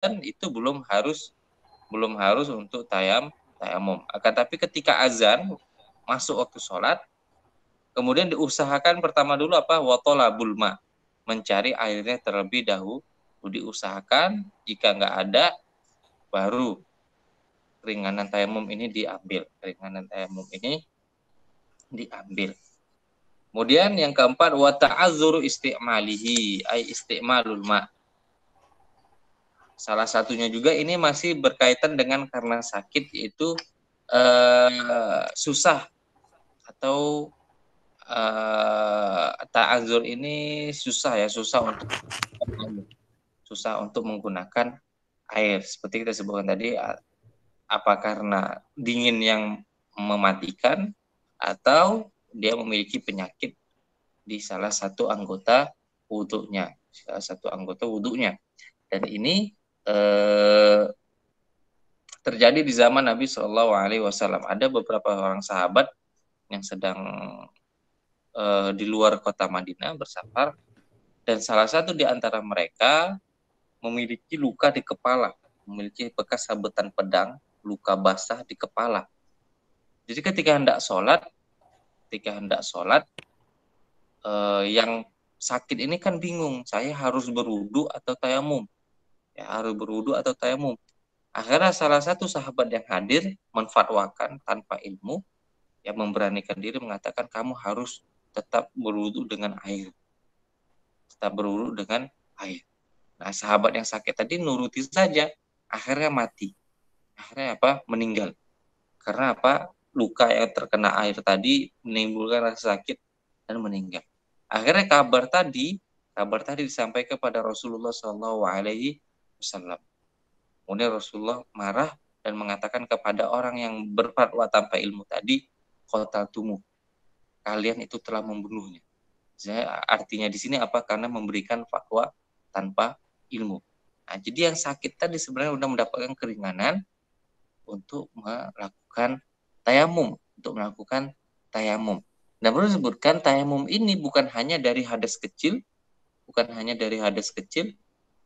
itu belum harus untuk tayamum. Akan tapi ketika azan masuk waktu sholat, kemudian diusahakan pertama dulu apa? Watolabul ma, mencari airnya terlebih dahulu. Diusahakan, jika nggak ada, baru keringanan tayamum ini diambil. Keringanan tayamum ini diambil. Kemudian yang keempat, wa ta'azzuru isti'malihi, ay isti'malul ma. Salah satunya juga ini masih berkaitan dengan karena sakit, yaitu susah atau ta'azzur ini susah untuk menggunakan air. Seperti kita sebutkan tadi, apa karena dingin yang mematikan atau dia memiliki penyakit di salah satu anggota wudhunya. Dan ini terjadi di zaman Nabi Shallallahu Alaihi Wasallam. Ada beberapa orang sahabat yang sedang di luar kota Madinah bersafar, dan salah satu di antara mereka memiliki luka di kepala, memiliki bekas sabetan pedang, luka basah di kepala. Jadi ketika hendak sholat, yang sakit ini kan bingung, saya harus berwudu atau tayamum. Akhirnya salah satu sahabat yang hadir menfatwakan tanpa ilmu, yang memberanikan diri mengatakan kamu harus tetap berwudu dengan air. Nah, sahabat yang sakit tadi nuruti saja, akhirnya mati. Akhirnya meninggal. Karena luka yang terkena air tadi menimbulkan rasa sakit dan meninggal. Akhirnya kabar tadi disampaikan kepada Rasulullah Shallallahu Alaihi Wasallam. Kemudian Rasulullah marah dan mengatakan kepada orang yang berfatwa tanpa ilmu tadi, qataltumu, kalian itu telah membunuhnya. Artinya di sini karena memberikan fatwa tanpa ilmu. Nah, jadi yang sakit tadi sebenarnya sudah mendapatkan keringanan untuk melakukan tayamum. Nah, perlu disebutkan tayamum ini bukan hanya dari hadas kecil,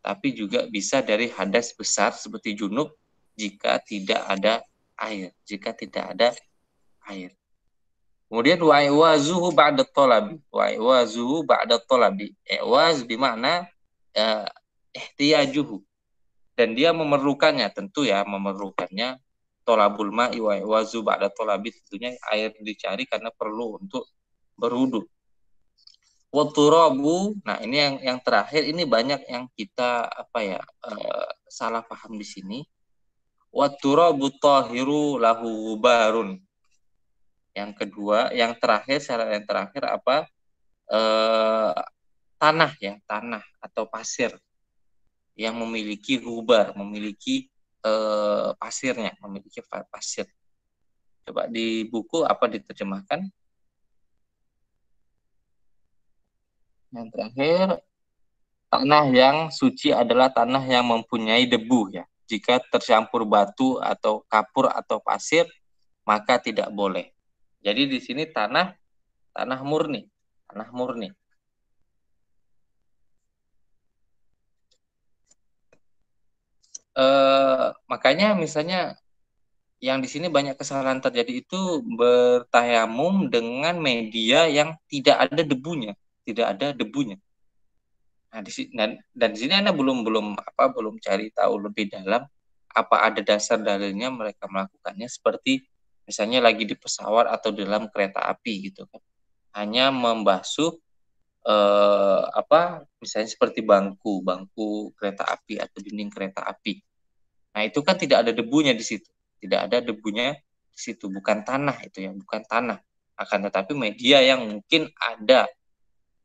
tapi juga bisa dari hadas besar seperti junub jika tidak ada air. Kemudian wa'iwazuhu ba'da thalabi. Iwaz bermakna ihtiyajuhu. Dan dia memerlukannya, tolabul ma'i wa'iwazu ba'da thalabi, tentunya air dicari karena perlu untuk berwudu. Waturabu, nah ini yang terakhir, ini banyak yang kita salah paham di sini. Waturabu tahiru lahu barun. Yang kedua, syarat yang terakhir tanah atau pasir yang memiliki gubar, memiliki pasirnya, memiliki pasir. Coba di buku diterjemahkan. Yang terakhir, tanah yang suci adalah tanah yang mempunyai debu ya. Jika tercampur batu atau kapur atau pasir, maka tidak boleh. Jadi di sini tanah murni. Makanya misalnya yang di sini banyak kesalahan terjadi itu bertayamum dengan media yang tidak ada debunya. Nah, dan di sini Anda belum cari tahu lebih dalam apa ada dasar dalilnya mereka melakukannya, seperti misalnya lagi di pesawat atau dalam kereta api gitu kan. Hanya membasuh misalnya seperti bangku kereta api atau dinding kereta api. Nah, itu kan tidak ada debunya di situ. Bukan tanah itu ya, bukan tanah. Akan tetapi media yang mungkin ada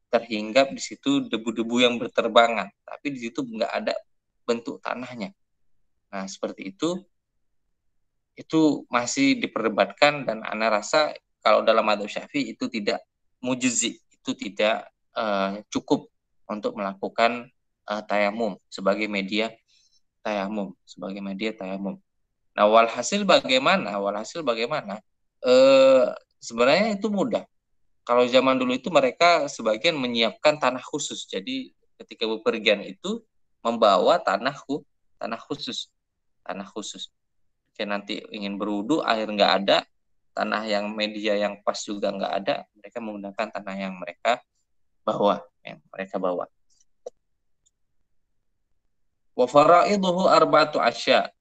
terhinggap di situ debu-debu yang berterbangan, tapi di situ nggak ada bentuk tanahnya. Nah, seperti itu masih diperdebatkan, dan ana rasa kalau dalam madzhab Syafi'i itu tidak mujzi, itu tidak cukup untuk melakukan tayamum sebagai media tayamum. Nah, walhasil bagaimana? Sebenarnya itu mudah. Kalau zaman dulu itu mereka sebagian menyiapkan tanah khusus. Jadi ketika bepergian itu membawa tanah tanah khusus. Tanah khusus. Jika nanti ingin berwudu, air nggak ada, tanah yang media yang pas juga nggak ada, mereka menggunakan tanah yang mereka bawa. Wa faraiduhu arba'atu asya.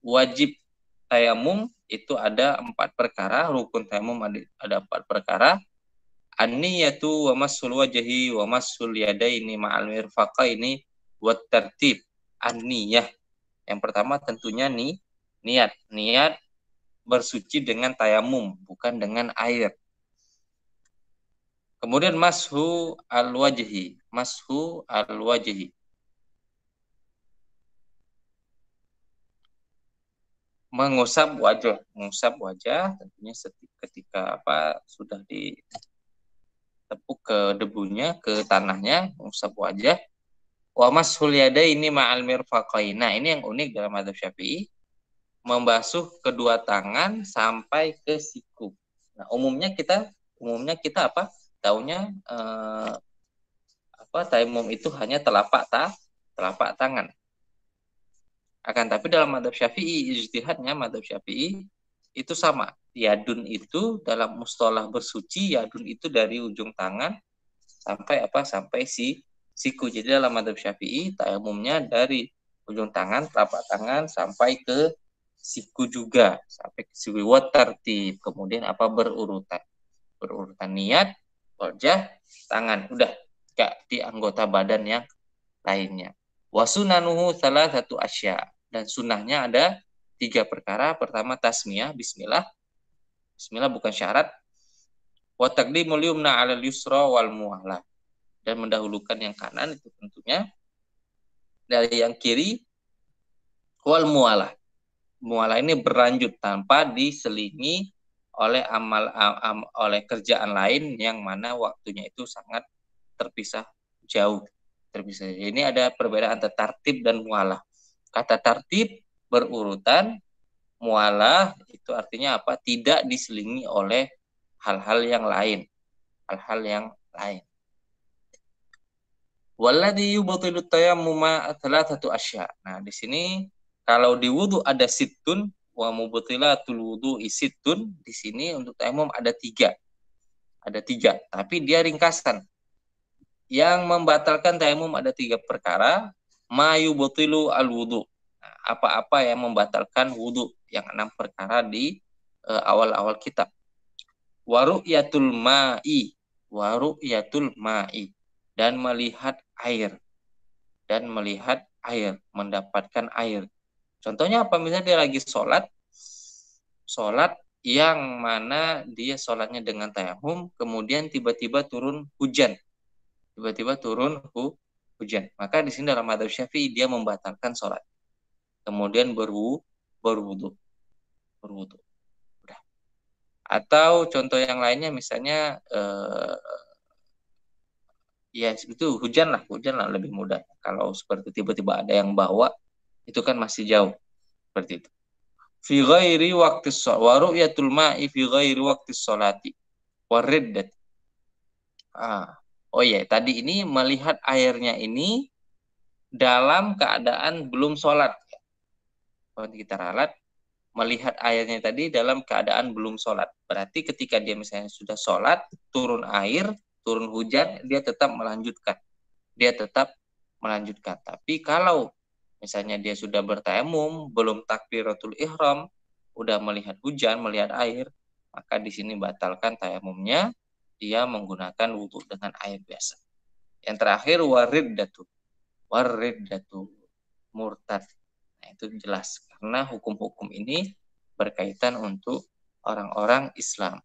Wajib tayamum itu ada 4 perkara, rukun tayamum ada 4 perkara. An-niyatu wa massul wajhi wa massul yadaini ma'al mirfaqaini wa tartib. An-niyah. Yang pertama tentunya niat. Niat bersuci dengan tayamum, bukan dengan air. Kemudian mashu al-wajhi. Mashu al-wajhi. Mengusap wajah tentunya ketika sudah ditepuk ke debunya, ke tanahnya, mengusap wajah. Wa mashul yadaini ma'al mirfaqain. Nah, ini yang unik dalam mazhab Syafi'i, membasuh kedua tangan sampai ke siku. Nah, umumnya kita taunya tayamum itu hanya telapak tangan. Akan tapi dalam mazhab Syafi'i, ijtihadnya mazhab Syafi'i itu sama. Yadun itu dalam mustalah bersuci, yadun itu dari ujung tangan sampai siku. Jadi dalam mazhab Syafi'i tayamumnya dari ujung tangan, telapak tangan sampai ke siku juga, sampai ke siku. Wa tartib, kemudian berurutan niat, wajah, tangan. Udah gak di anggota badan yang lainnya. Wa sunanuhu salasatu asya. Dan sunnahnya ada 3 perkara. Pertama tasmiyah, bismillah. Bismillah bukan syarat. Wa taqdimul yumna 'alal yusra wal mu'alah. Dan mendahulukan yang kanan itu tentunya dari yang kiri. Wal mu'alah. Mu'alah ini berlanjut tanpa diselingi oleh oleh kerjaan lain yang mana waktunya itu sangat terpisah jauh. Ini ada perbedaan antara tartib dan mu'alah. Kata tartib berurutan, mu'alah itu artinya tidak diselingi oleh hal-hal yang lain. Walladhi yubtilu tayammuma thalathatu asya. Nah, di sini kalau di wudu ada sittun wa mubtilatul wudu'i sittun, di sini untuk tayamum ada 3. Ada 3, tapi dia ringkasan. Yang membatalkan tayamum ada 3 perkara. Ma yubtilu al-wudu. Nah, apa-apa yang membatalkan wudu, yang 6 perkara di awal-awal kitab. Wa ru'yatul ma'i, dan melihat air, mendapatkan air. Contohnya apa? Misalnya dia lagi sholat yang mana dia sholatnya dengan tayamum, kemudian tiba-tiba turun hujan. Maka di sini dalam mazhab Syafi'i dia membatalkan sholat. Kemudian berwudu. Udah. Atau contoh yang lainnya misalnya ya itu hujan lah lebih mudah. Kalau seperti tiba-tiba ada yang bawa, itu kan masih jauh. Seperti itu. Fi ghairi waqti shalah wa ru'yatul ma'i fi ghairi waqti sholati wa riddat. Oh iya, tadi ini melihat airnya ini dalam keadaan belum sholat. Kalau kita ralat, melihat airnya tadi dalam keadaan belum sholat. Berarti ketika dia misalnya sudah sholat, turun hujan, dia tetap melanjutkan. Tapi kalau misalnya dia sudah bertayamum, belum takbiratul ihram, udah melihat hujan, melihat air, maka di sini batalkan tayamumnya, dia menggunakan wudhu dengan air biasa. Yang terakhir wariddatu murtad. Nah, itu jelas karena hukum-hukum ini berkaitan untuk orang-orang Islam,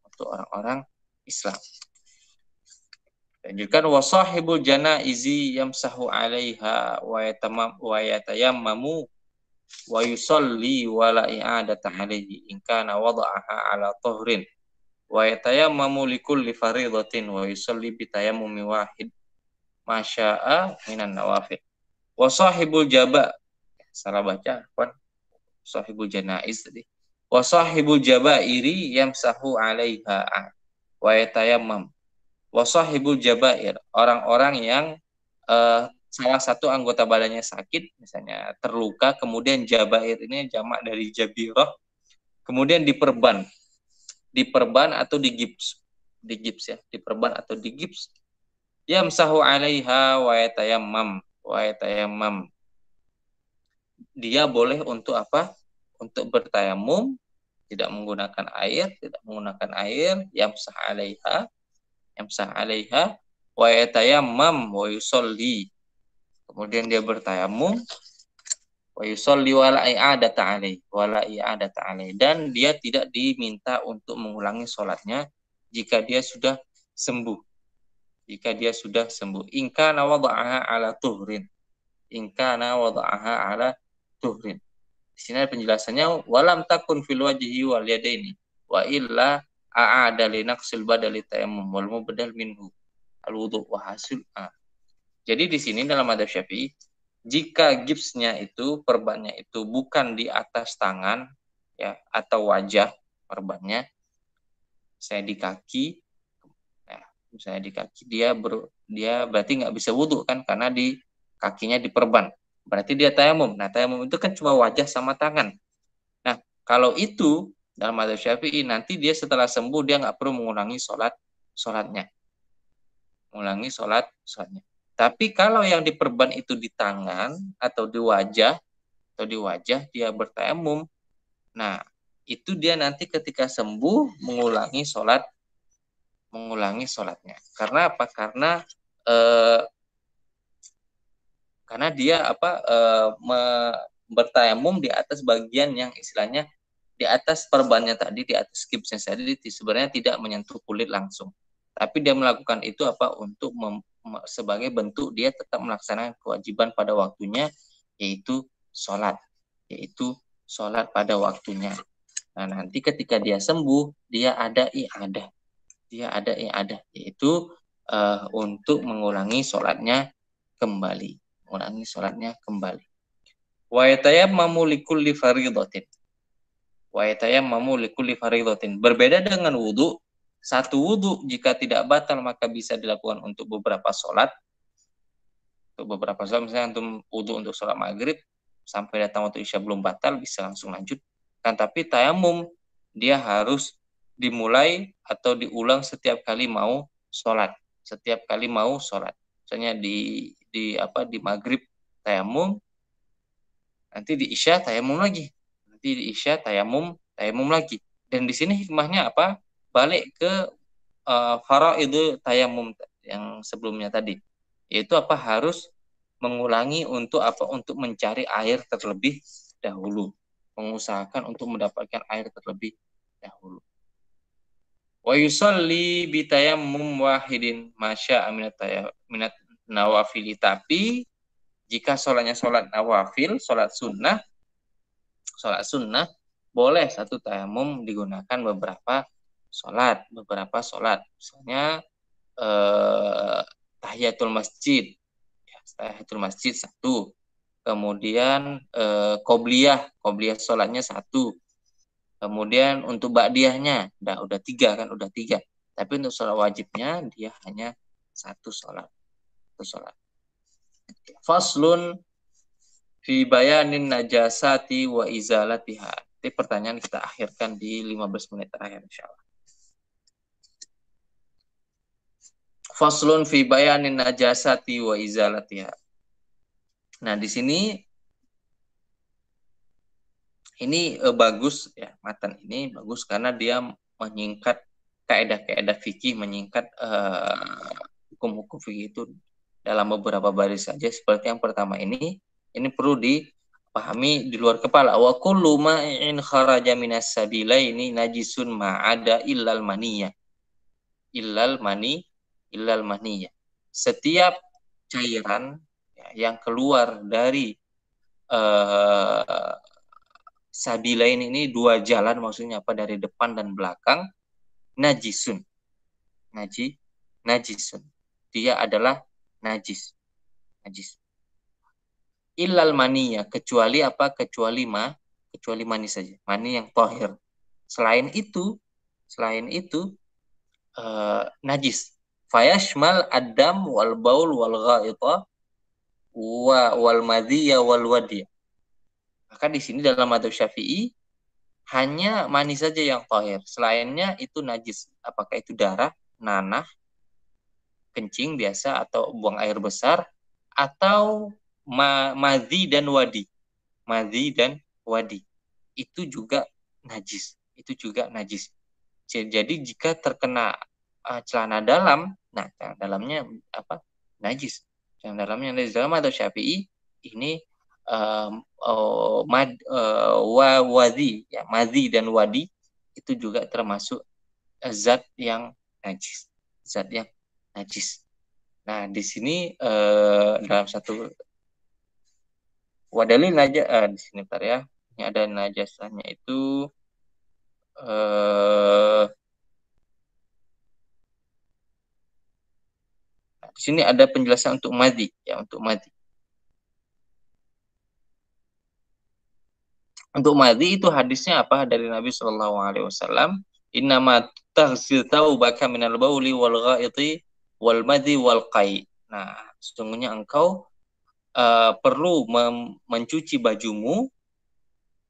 Lanjutkan wasahibul janaizi yamsahu 'alaiha wa yatayammamu wa yusalli wa la i'adata 'alaihi in kana wada'aha 'ala tuhrin wa yatayammamu likulli fariidatin wa yusalli bi tayammumi wahid masya'a minan nawafil. Wa sahibul jaba, salah baca, sahibul janaiz tadi. Wa sahibul jabairi yamsahu 'alaiha wa yatayammam. Wa sahibul jabair, orang-orang yang salah satu anggota badannya sakit, misalnya terluka, kemudian jabair ini jamak dari jabirah, kemudian diperban atau digips ya, diperban atau digips. Yamsahu 'alaiha wa yatayammam. Dia boleh untuk apa? Untuk bertayamum, tidak menggunakan air, yamsah 'alaiha wa yatayammam wa yusolli. Kemudian dia bertayamum, wa yusolli wala i'adata alaih, dan dia tidak diminta untuk mengulangi sholatnya jika dia sudah sembuh. Ingka wada'aha ala tuhrin. Di sini ada penjelasannya, walam takun fil wajhi wal yadaini wa illa a'ada li naqsil badali tayammum wal mubdal minhu al wudu wa hasil. Jadi di sini dalam madzhab Syafi'i, jika gipsnya itu, perbannya itu bukan di atas tangan ya atau wajah perbannya, saya di kaki, ya, misalnya di kaki, dia berarti nggak bisa wudhu kan, karena di kakinya diperban, berarti dia tayamum. Nah, tayamum itu kan cuma wajah sama tangan. Nah, kalau itu dalam madzhab Syafi'i, nanti dia setelah sembuh dia nggak perlu mengulangi sholatnya. Tapi kalau yang diperban itu di tangan atau di wajah dia bertayamum. Nah, itu dia nanti ketika sembuh mengulangi sholatnya. Karena apa? Karena dia bertayamum di atas bagian yang istilahnya di atas perbannya tadi, di atas gipsnya tadi, sebenarnya tidak menyentuh kulit langsung. Tapi dia melakukan itu untuk sebagai bentuk dia tetap melaksanakan kewajiban pada waktunya, yaitu sholat pada waktunya. Nah, nanti ketika dia sembuh, dia ada i'adah, yaitu untuk mengulangi sholatnya kembali. Wa yatayammamu likulli faridatin. Berbeda dengan wudu, satu wudu jika tidak batal maka bisa dilakukan untuk beberapa sholat. Misalnya untuk wudu untuk sholat maghrib sampai datang waktu isya belum batal, bisa langsung lanjut. Kan tapi tayamum dia harus dimulai atau diulang setiap kali mau sholat. Misalnya di maghrib tayamum, nanti di isya tayamum lagi. Dan di sini hikmahnya apa? Balik ke faraidul tayamum yang sebelumnya tadi, yaitu harus mengulangi untuk mencari air terlebih dahulu, mengusahakan untuk mendapatkan air terlebih dahulu. Wa yusalli bi tayammum wahidin masya minat nawafili. Tapi jika sholatnya sholat nawafil, sholat sunnah, boleh satu tayamum digunakan beberapa sholat. Misalnya tahiyatul masjid satu, kemudian qobliyah sholatnya satu, kemudian untuk ba'diyahnya udah tiga. Tapi untuk sholat wajibnya dia hanya satu sholat. Faslun fi bayanin najasati wa izalatiha. Ini pertanyaan kita akhirkan di 15 menit terakhir insyaallah. Faslun fi bayanin najasati wa izalatiha. Nah, di sini ini bagus ya, matan ini bagus karena dia menyingkat kaidah-kaidah fikih, menyingkat hukum-hukum fikih itu dalam beberapa baris saja. Seperti yang pertama ini perlu dipahami di luar kepala. Wa kullu ma'in kharaja minas sabilaini najisun ma'ada illal maniyah. Setiap cairan yang keluar dari sabilain ini dua jalan, maksudnya apa, dari depan dan belakang, najisun. Dia adalah najis. Illal maniyah, kecuali mani saja, mani yang tahir. Selain itu najis. Fayashmal adam wal baul wal ghaita wal madhiya wal wadiya. Maka di sini dalam madzhab Syafi'i hanya mani saja yang tahir. Selainnya itu najis. Apakah itu darah, nanah, kencing biasa atau buang air besar atau madhi dan wadi. Madhi dan wadi. Itu juga najis. Itu juga najis. Jadi jika terkena celana dalam, nah celana dalamnya apa? Najis. Celana dalamnya najis dalam atau Syafi'i ini wadi, ya madhi dan wadi itu juga termasuk zat yang najis. Zat yang najis. Nah, di sini dalam satu wadalil aja di sini bentar ya. Ini ada najasahnya itu di sini ada penjelasan untuk madhi, ya untuk madhi. Untuk madhi itu hadisnya apa dari Nabi Shallallahu Alaihi Wasallam? Innama taghsil taubaka minal bauli wal ghaiti wal madhi wal qai. Nah, sesungguhnya engkau perlu mencuci bajumu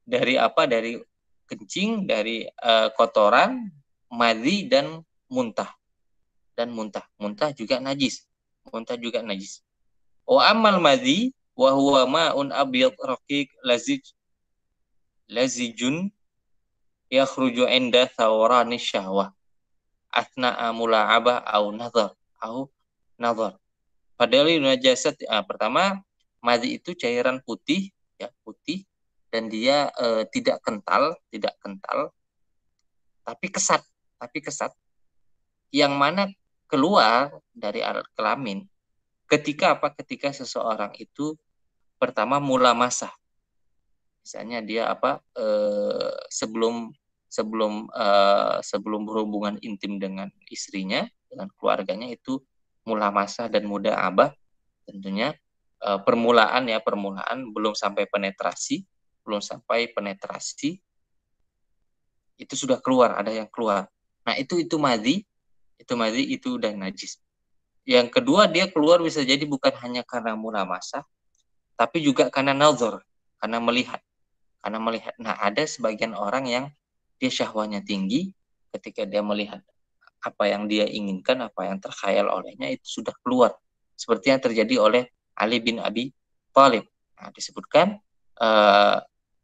dari apa? Dari kencing, dari kotoran, madhi dan muntah. Dan muntah juga najis. Muntah juga najis. Wa amal madhi wa huwa ma'un abyad raqiq lazijun yakhruju inda thawrani syahwah athna'a mula'abah au nazar. Padahal najasat pertama madhi itu cairan putih ya, putih dan dia tidak kental tapi kesat yang mana keluar dari alat kelamin ketika apa? Ketika seseorang itu pertama mula masa. Misalnya dia apa sebelum berhubungan intim dengan istrinya, dengan keluarganya itu mula masa dan muda abah, tentunya permulaan belum sampai penetrasi itu sudah keluar, ada yang keluar. Nah, itu madhi itu udah najis. Yang kedua, dia keluar bisa jadi bukan hanya karena mula masa, tapi juga karena nazar, karena melihat. Nah, ada sebagian orang yang dia syahwatnya tinggi, ketika dia melihat apa yang dia inginkan, apa yang terkhayal olehnya itu sudah keluar. Seperti yang terjadi oleh Ali bin Abi Thalib. Nah, disebutkan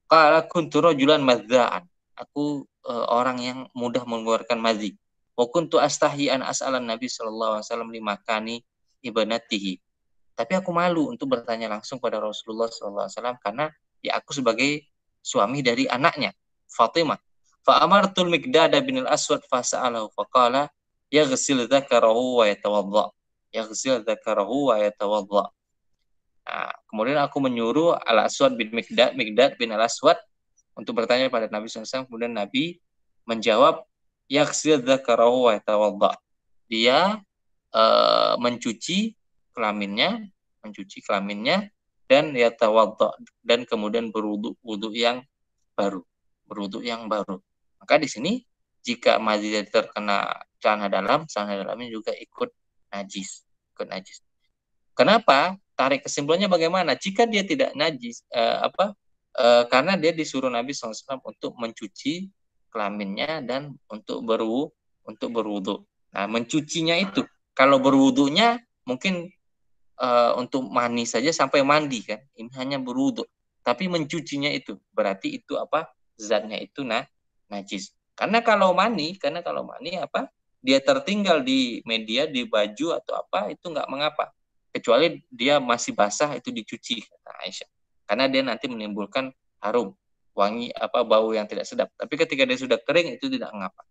qala kuntu rajulan madzaan. Aku orang yang mudah mengeluarkan madzi. Wa kuntu astahi an as'alan Nabi sallallahu alaihi wasallam limakani ibnatihi. Tapi aku malu untuk bertanya langsung pada Rasulullah sallallahu alaihi wasallam karena ya aku sebagai suami dari anaknya Fatimah. Fa amartul Miqdad bin al-Aswad fa sa'alahu fa qala yaghsil dzakarahu wa yatawadda. Yaghsil dzakarahu wa yatawadda. Nah, kemudian aku menyuruh Al-Aswad bin Miqdad bin Al-Aswad untuk bertanya pada Nabi SAW. Kemudian Nabi menjawab yaghsil dzakarahu wa yatawadda. Dia mencuci kelaminnya dan yatawadda dan kemudian berwudu yang baru. Maka di sini jika madzi terkena celana dalamnya juga ikut najis. Kenapa? Tarik kesimpulannya bagaimana? Jika dia tidak najis, karena dia disuruh Nabi SAW untuk mencuci kelaminnya dan untuk berwudu. Nah, mencucinya itu, kalau berwudunya mungkin untuk mandi saja sampai mandi kan, ini hanya berwudu. Tapi mencucinya itu berarti itu apa? Zatnya itu najis. Karena kalau mani apa? Dia tertinggal di media, di baju atau apa itu nggak mengapa. Kecuali dia masih basah itu dicuci, kata Aisyah. Karena dia nanti menimbulkan harum, wangi apa bau yang tidak sedap. Tapi ketika dia sudah kering itu tidak mengapa.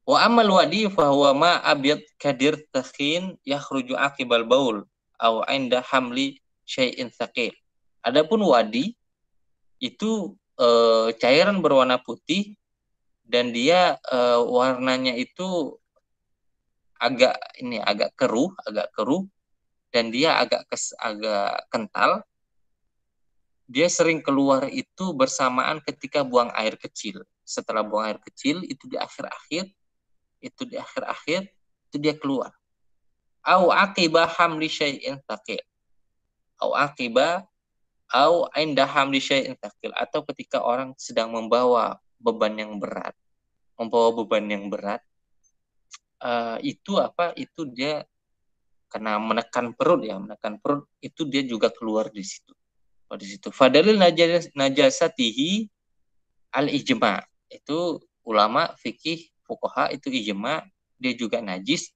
Wa amal wadi fa huwa ma abyad kadir takhin yakhruju aqibal baul au inda hamli syai'in thaqil. Adapun wadi itu cairan berwarna putih dan dia warnanya itu agak keruh dan dia agak kental. Dia sering keluar itu bersamaan ketika buang air kecil. Setelah buang air kecil itu di akhir-akhir itu dia keluar. au aqiba hamli syai'in thaqil, au aqiba au inda hamli syai'in thaqil, atau ketika orang sedang membawa beban yang berat, itu apa? Itu dia karena menekan perut ya, menekan perut itu dia juga keluar di situ. Oh, di situ. Fadalil najasatihi al-ijma. Itu ulama fikih fuqaha itu ijma, dia juga najis.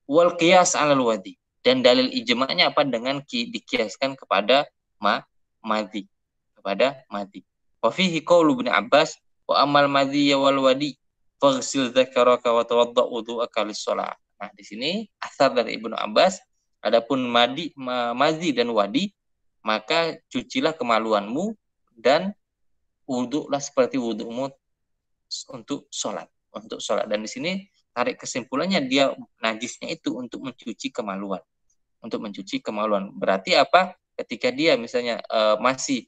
Wal qiyas 'alal wadi. Dan dalil ijma'nya apa? Dengan dikiaskan kepada madhi. Kepada madhi. Wa fihi qaulu Ibnu Abbas wa amal madhi wal wadi faghsil dzakaraka wa tawadda wudu'aka lis-shalah. Nah, di sini asar dari Ibnu Abbas, adapun madhi dan wadi, maka cucilah kemaluanmu dan wudhulah seperti wudhumu untuk sholat. Dan di sini tarik kesimpulannya, dia najisnya itu untuk mencuci kemaluan. Berarti apa? Ketika dia misalnya masih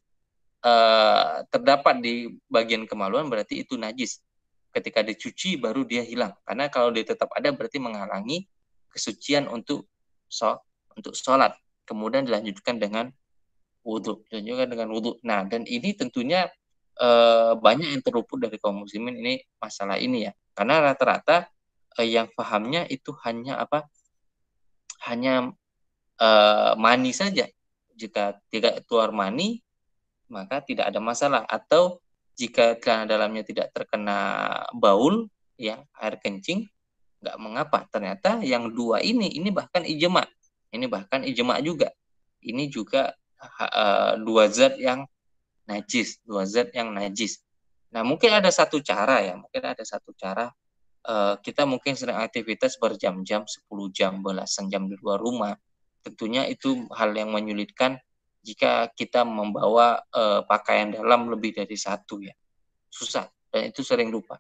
terdapat di bagian kemaluan, berarti itu najis. Ketika dicuci baru dia hilang. Karena kalau dia tetap ada berarti menghalangi kesucian untuk sholat. Kemudian dilanjutkan dengan wudhu. Nah, dan ini tentunya banyak yang terluput dari kaum muslimin ini masalah ini ya. Karena rata-rata yang pahamnya itu hanya apa? Hanya mani saja. Jika tidak keluar mani, maka tidak ada masalah. Atau jika celana dalamnya tidak terkena baul, ya air kencing, nggak mengapa. Ternyata yang dua ini bahkan ijma. Ini bahkan ijma juga. Ini juga dua zat yang najis. Nah, mungkin ada satu cara ya. Kita mungkin sering aktivitas berjam-jam, 10 jam, belasan jam di luar rumah. Tentunya itu hal yang menyulitkan jika kita membawa pakaian dalam lebih dari satu ya. Susah, dan itu sering lupa.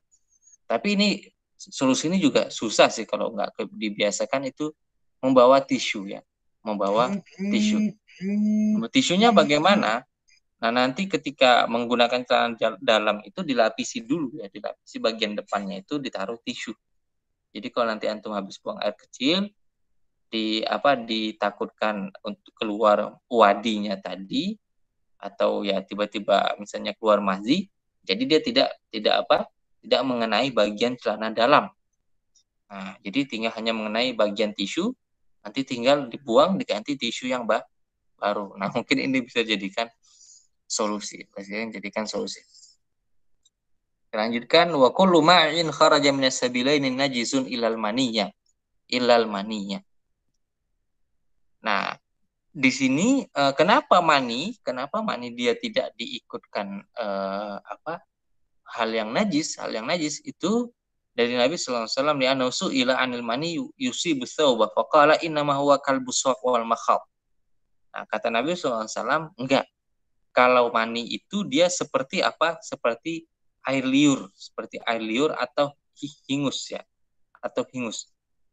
Tapi ini solusi ini juga susah sih kalau nggak dibiasakan, itu membawa tisu ya. Tisunya bagaimana? Nah, nanti ketika menggunakan celana dalam itu dilapisi dulu ya, dilapisi bagian depannya itu ditaruh tisu. Jadi kalau nanti antum habis buang air kecil, ditakutkan untuk keluar wadinya tadi, atau ya tiba-tiba misalnya keluar madhi, jadi dia tidak mengenai bagian celana dalam. Nah, jadi tinggal hanya mengenai bagian tisu, nanti tinggal dibuang, diganti tisu yang baru. Nah, mungkin ini bisa jadikan solusi. Lanjutkan, wa kullu ma'in kharaja minas sabilaini najisun ilal maniyya. Nah, di sini kenapa mani dia tidak diikutkan hal yang najis itu dari Nabi sallallahu alaihi wasallam, li annahu su'ila 'anil mani yusibu thawba faqala inna ma huwa kalbus wal makhab. Nah, kata Nabi sallallahu alaihi wasallam, enggak. Kalau mani itu dia seperti apa? Seperti air liur atau hingus ya.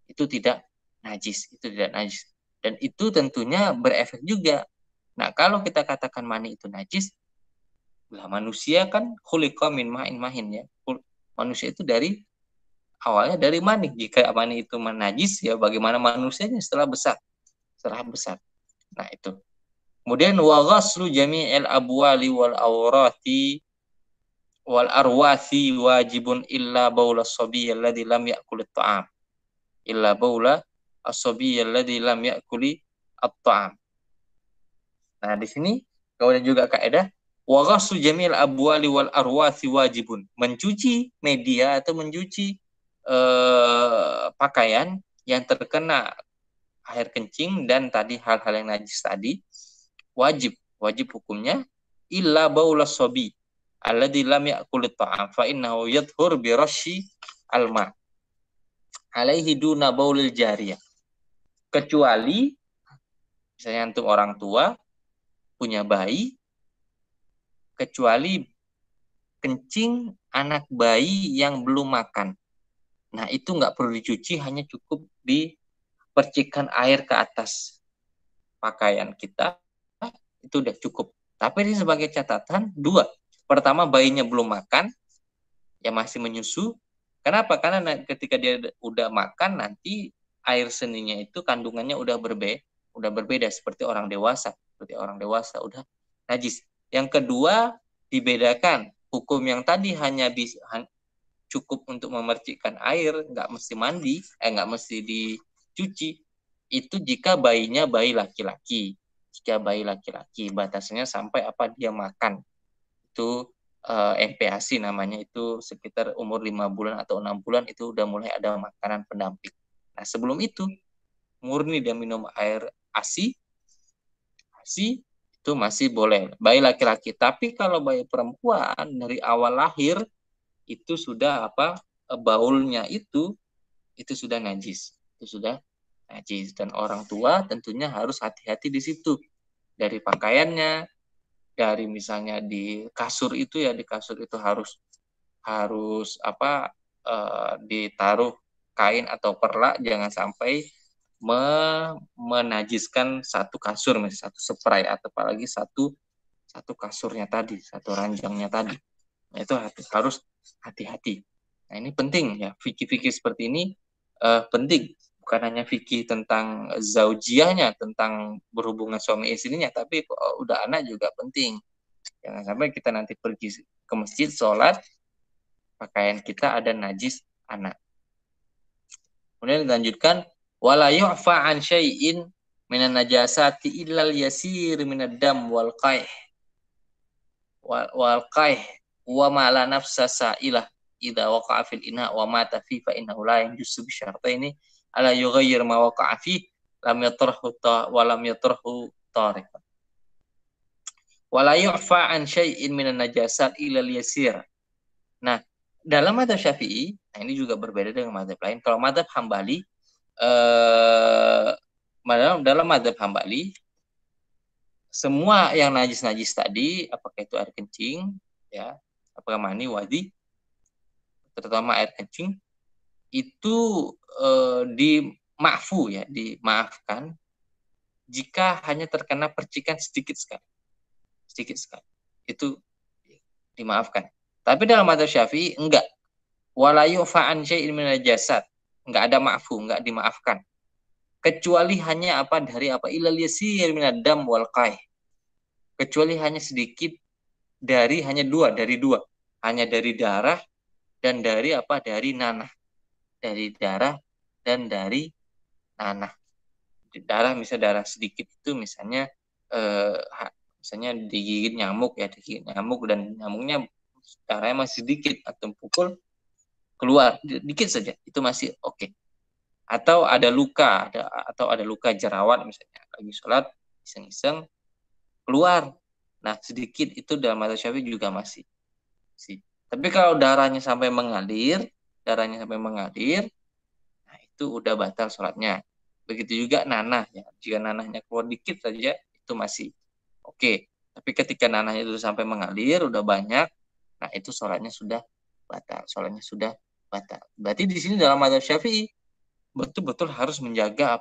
Itu tidak najis, Dan itu tentunya berefek juga. Nah, kalau kita katakan mani itu najis, lah manusia kan khuliqa min ma'in mahin ya. Manusia itu awalnya dari mani. Jika mani itu najis, ya bagaimana manusianya setelah besar. Nah, itu. Kemudian wa ghaslu jami'il abwali wal awrati wal arwathi wajibun illa baula as-sabiy alladhi lam ya'kul at-ta'am. Nah, di sini kemudian juga kaidah wa ghaslu jami'il abwali wal arwathi wajibun. Mencuci media atau mencuci pakaian yang terkena air kencing dan tadi hal-hal yang najis tadi wajib hukumnya illa baulas sabi alladzi lam ya'kul at-ta'am fa innahu yadhhur bi rasyi alma alaihi duna baulil jariyah. Kecuali misalnya untuk orang tua punya bayi, kecuali kencing anak bayi yang belum makan. Nah, itu nggak perlu dicuci, hanya cukup dipercikan air ke atas pakaian kita, itu udah cukup. Tapi ini sebagai catatan, dua. Pertama, bayinya belum makan, ya masih menyusu. Kenapa? Karena ketika dia udah makan, nanti air seninya itu kandungannya udah berbeda seperti orang dewasa, udah najis. Yang kedua, dibedakan hukum yang tadi hanya bisa cukup untuk memercikkan air, nggak mesti mandi, nggak mesti dicuci. Itu jika bayinya bayi laki-laki. Jika bayi laki-laki, batasnya sampai apa dia makan. Itu MPASI namanya, itu sekitar umur 5 bulan atau 6 bulan itu udah mulai ada makanan pendamping. Nah, sebelum itu murni dia minum air ASI itu masih boleh bayi laki-laki. Tapi kalau bayi perempuan dari awal lahir itu sudah baulnya itu sudah najis. Dan orang tua tentunya harus hati-hati di situ. Dari pakaiannya, dari misalnya di kasur itu harus ditaruh kain atau perlak, jangan sampai menajiskan satu kasur, misalnya satu spray atau apalagi satu kasurnya tadi, satu ranjangnya tadi. Nah, itu harus hati-hati. Nah, ini penting ya, fikih-fikih seperti ini penting, bukan hanya fikih tentang zaujiahnya, tentang berhubungan suami istrinya, tapi udah anak juga penting. Jangan sampai kita nanti pergi ke masjid sholat, pakaian kita ada najis anak. Kemudian dilanjutkan, wala yu'fa an syai'in minan najasati illal yasir minad dam wal qaih wa ma la nafsa sa'ilah idza waqa'a fil ina wa mata fi fa innahu la yanjusu bi syartaini ala yughayyir ma waqa'a fi lam yatrahu tariq wala yu'fa an syai'in minan najasat illal yasir. Nah, dalam mazhab Syafi'i, nah ini juga berbeda dengan mazhab lain. Kalau mazhab Hambali, dalam mazhab Hambali, semua yang najis-najis tadi, apakah itu air kencing, ya, apakah mani, wadi, terutama air kencing, itu dimaafkan jika hanya terkena percikan sedikit sekali. Itu dimaafkan. Tapi dalam mazhab Syafi'i enggak. Wala yu'fa an syai'in minal jasad. Enggak ada maafu, enggak dimaafkan. Kecuali hanya dari ilal yasir minad dam wal qaih. Kecuali hanya sedikit dari dua. Hanya dari darah dan dari nanah. Dari darah dan dari nanah. Darah, misalnya darah sedikit itu misalnya digigit nyamuk dan nyamuknya darahnya masih sedikit atau pukul keluar dikit saja, itu masih oke. Atau ada luka, ada luka jerawat misalnya lagi sholat iseng-iseng keluar, nah sedikit, itu dalam mazhab Syafi'i juga masih. Tapi kalau darahnya sampai mengalir, nah itu udah batal sholatnya. Begitu juga nanah ya, jika nanahnya keluar dikit saja itu masih oke. Tapi ketika nanahnya itu sampai mengalir udah banyak, nah itu sholatnya sudah batal. Berarti di sini dalam mazhab Syafi'i betul-betul harus menjaga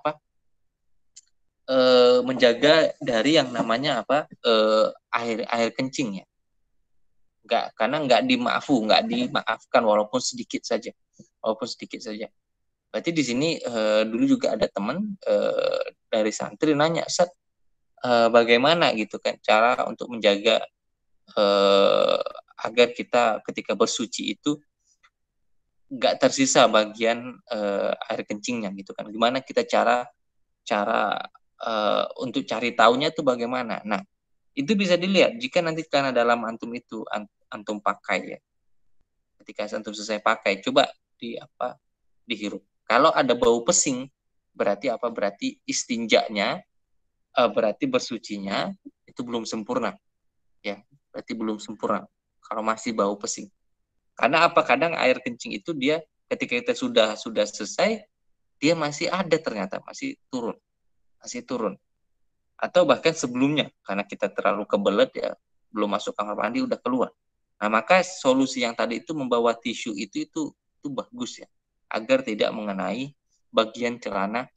menjaga dari yang namanya air kencing ya. Karena nggak dimaafkan walaupun sedikit saja. Berarti di sini dulu juga ada teman dari santri nanya, Ustaz, bagaimana gitu kan cara untuk menjaga agar kita ketika bersuci itu nggak tersisa bagian air kencingnya gitu kan. Gimana kita cara untuk cari taunya itu bagaimana? Nah, itu bisa dilihat jika nanti karena dalam antum itu antum pakai ya. Ketika antum selesai pakai, coba dihirup. Kalau ada bau pesing, berarti Berarti istinjanya, berarti bersucinya itu belum sempurna. Ya, berarti belum sempurna kalau masih bau pesing. Karena kadang air kencing itu dia ketika kita sudah selesai, dia masih ada, ternyata masih turun. Atau bahkan sebelumnya, karena kita terlalu kebelet ya, belum masuk kamar mandi udah keluar. Nah, maka solusi yang tadi itu membawa tisu itu bagus ya, agar tidak mengenai bagian celana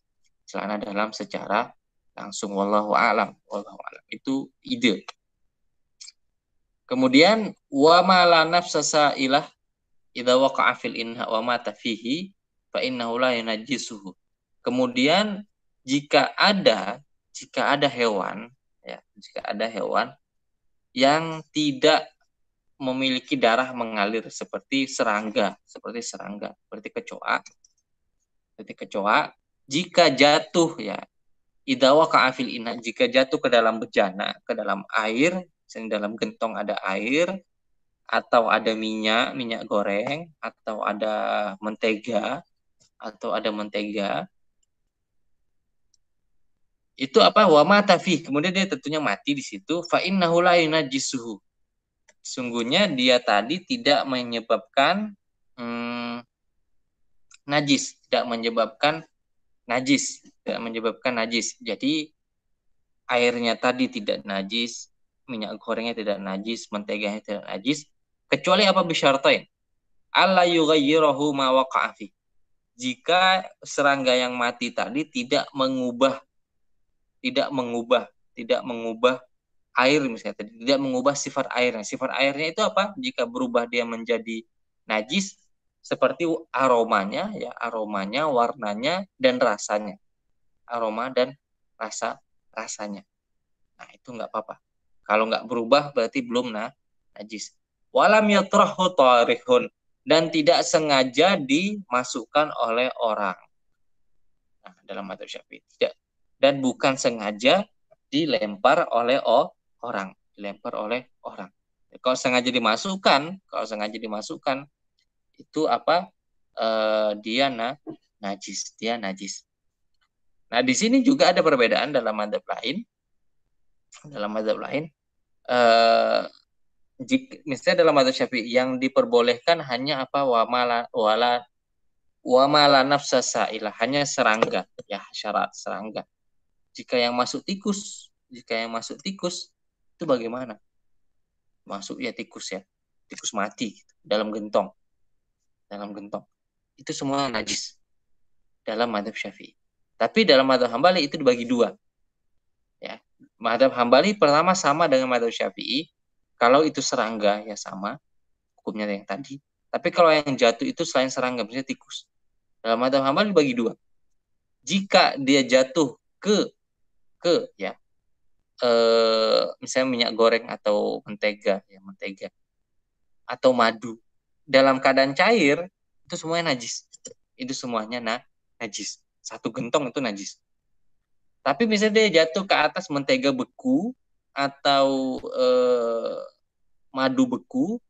dalam secara langsung. Wallahu a'lam. Itu ide. Kemudian wa ma la nafsa idza waqa'a fil inha wa mata fihi fa innahu la yunajjisuhu. Kemudian jika ada hewan, ya, jika ada hewan yang tidak memiliki darah mengalir seperti serangga, seperti kecoa, jika jatuh, ya, idawa ka'afil ina, jika jatuh ke dalam bejana, ke dalam air, misalnya dalam gentong ada air, atau ada minyak goreng, atau ada mentega, itu apa, wa mata fi, kemudian dia tentunya mati di situ, fa innahu la yunajjisuhu, sungguhnya dia tadi tidak menyebabkan najis, tidak menyebabkan najis. Jadi airnya tadi tidak najis, minyak gorengnya tidak najis, menteganya tidak najis, kecuali apa, bisyartain alla yughayyirahu ma waqa'a fi, jika serangga yang mati tadi tidak mengubah air, misalnya tadi tidak mengubah sifat airnya. Sifat airnya itu apa? Jika berubah dia menjadi najis, seperti aromanya, ya, warnanya dan rasanya. Aroma dan rasanya. Nah, itu nggak apa-apa. Kalau nggak berubah berarti belum najis. Walam yatrahu tarihun, dan tidak sengaja dimasukkan oleh orang. Nah, dalam mazhab Syafi'i tidak, dan bukan sengaja dilempar oleh orang. Kalau sengaja dimasukkan itu apa? Dia najis. Nah, di sini juga ada perbedaan dalam mazhab lain. Misalnya dalam mazhab Syafi'i yang diperbolehkan hanya apa, wamala nafsa sa'ilah, hanya serangga, ya, syarat serangga. Jika yang masuk tikus itu bagaimana? Masuk ya tikus mati dalam gentong. Itu semua najis dalam mazhab Syafi'i. Tapi dalam mazhab Hambali itu dibagi dua. Ya, mazhab Hambali pertama sama dengan mazhab Syafi'i. Kalau itu serangga, ya sama hukumnya yang tadi. Tapi kalau yang jatuh itu selain serangga, misalnya tikus, dalam mazhab Hambali dibagi dua. Jika dia jatuh ke ya, misalnya minyak goreng atau mentega atau madu dalam keadaan cair, itu semuanya najis. Satu gentong itu najis. Tapi misalnya dia jatuh ke atas mentega beku atau madu beku,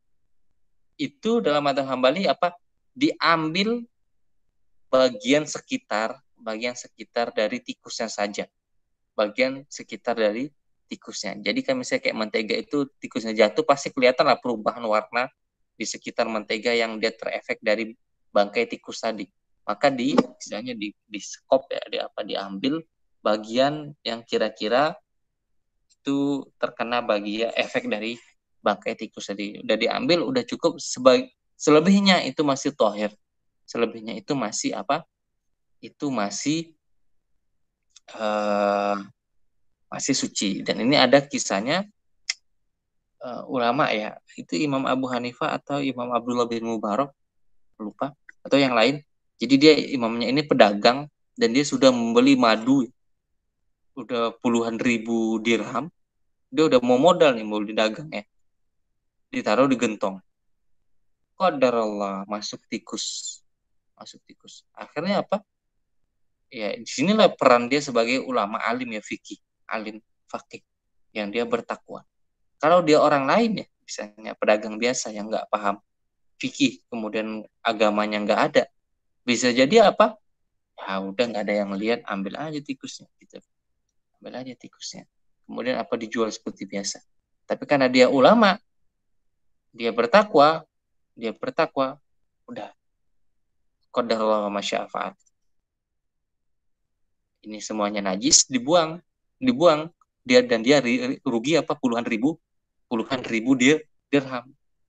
itu dalam mazhab Hambali apa? Diambil bagian sekitar dari tikusnya saja. Jadi kan misalnya kayak mentega itu tikusnya jatuh, pasti kelihatan lah perubahan warna di sekitar mentega yang dia terefek dari bangkai tikus tadi. Maka istilahnya di skop, ya, diambil bagian yang kira-kira itu terkena bagian efek dari bangkai tikus tadi. Udah diambil, udah cukup. Selebihnya itu masih tohir. Selebihnya itu masih apa? Itu masih suci. Dan ini ada kisahnya ulama, ya, itu Imam Abu Hanifah atau Imam Abdullah bin Mubarak, lupa, atau yang lain. Jadi dia imamnya ini pedagang dan dia sudah membeli madu udah puluhan ribu dirham. Dia udah mau modal nih, mau didagang, ya, ditaruh di gentong. Qadarullah, masuk tikus. Akhirnya apa? Ya, disinilah peran dia sebagai ulama alim, ya, alim fakih, yang dia bertakwa. Kalau dia orang lain, ya, misalnya pedagang biasa yang nggak paham fikih, kemudian agamanya nggak ada, bisa jadi apa? Ya udah, nggak ada yang lihat, ambil aja tikusnya, gitu. Kemudian apa, dijual seperti biasa. Tapi karena dia ulama, dia bertakwa, udah, qadarullah ma syaa fa'al. Ini semuanya najis, dibuang. Dia rugi apa, puluhan ribu dirham.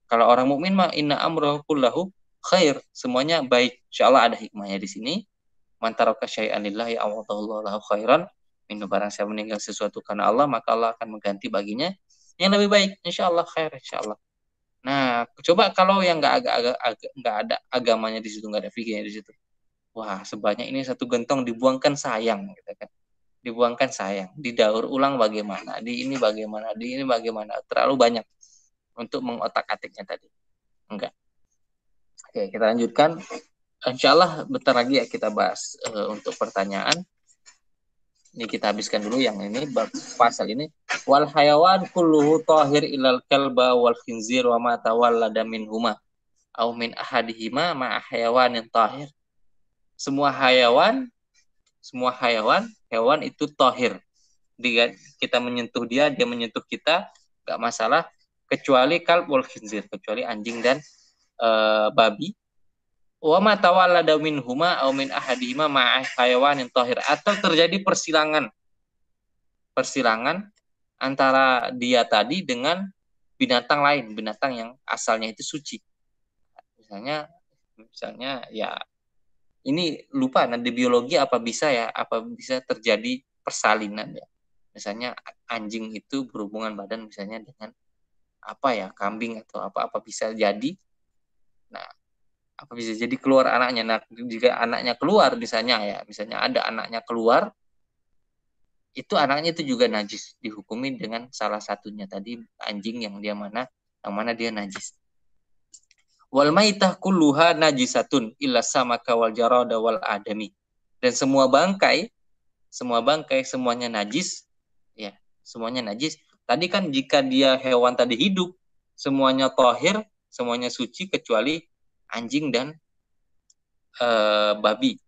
Kalau orang mukmin mah inna amrahu kullahu khair, semuanya baik. Insyaallah ada hikmahnya di sini. Man taraka syai'an lillahi awadallahu lahu khairan. Barang siapa meninggal sesuatu karena Allah, maka Allah akan mengganti baginya yang lebih baik. Insyaallah khair, insyaallah. Nah, coba kalau yang nggak ada agamanya di situ, nggak ada fikihnya di situ. wah sebanyak ini satu gentong dibuangkan sayang, gitu kan. Dibuangkan sayang, didaur ulang bagaimana, di ini bagaimana, di ini bagaimana, terlalu banyak untuk mengotak-atiknya tadi. Enggak. Oke, kita lanjutkan. Insya Allah bentar lagi ya kita bahas untuk pertanyaan. Ini kita habiskan dulu yang ini pasal ini. Wal hayawan kulluhu tahir ilal kalba wal khinzir wa ma tawallada minhuma au min ahadihima ma hayawanin tahir. Semua hewan itu tahir. Kita menyentuh dia menyentuh kita, enggak masalah, kecuali kalb wal khinzir, kecuali anjing dan babi. Wa ma tawallada minhuma aw min ahadihima ma'a hayawanin tahir, atau terjadi persilangan antara dia tadi dengan binatang lain, binatang yang asalnya itu suci. Misalnya ya ini lupa nanti biologi apa bisa terjadi persalinan ya. Misalnya anjing itu berhubungan badan misalnya dengan kambing atau apa bisa jadi. Nah, apa bisa jadi keluar anaknya. Nah, jika anaknya keluar misalnya ada anaknya keluar, itu anaknya itu juga najis, dihukumi dengan salah satunya tadi anjing yang mana dia najis. Wal maitah kulluha najisatun illa samaka wal jarada wal adami. Dan semua bangkai semuanya najis, ya, semuanya najis. Tadi kan jika dia hewan tadi hidup, semuanya tahir, semuanya suci kecuali anjing dan babi.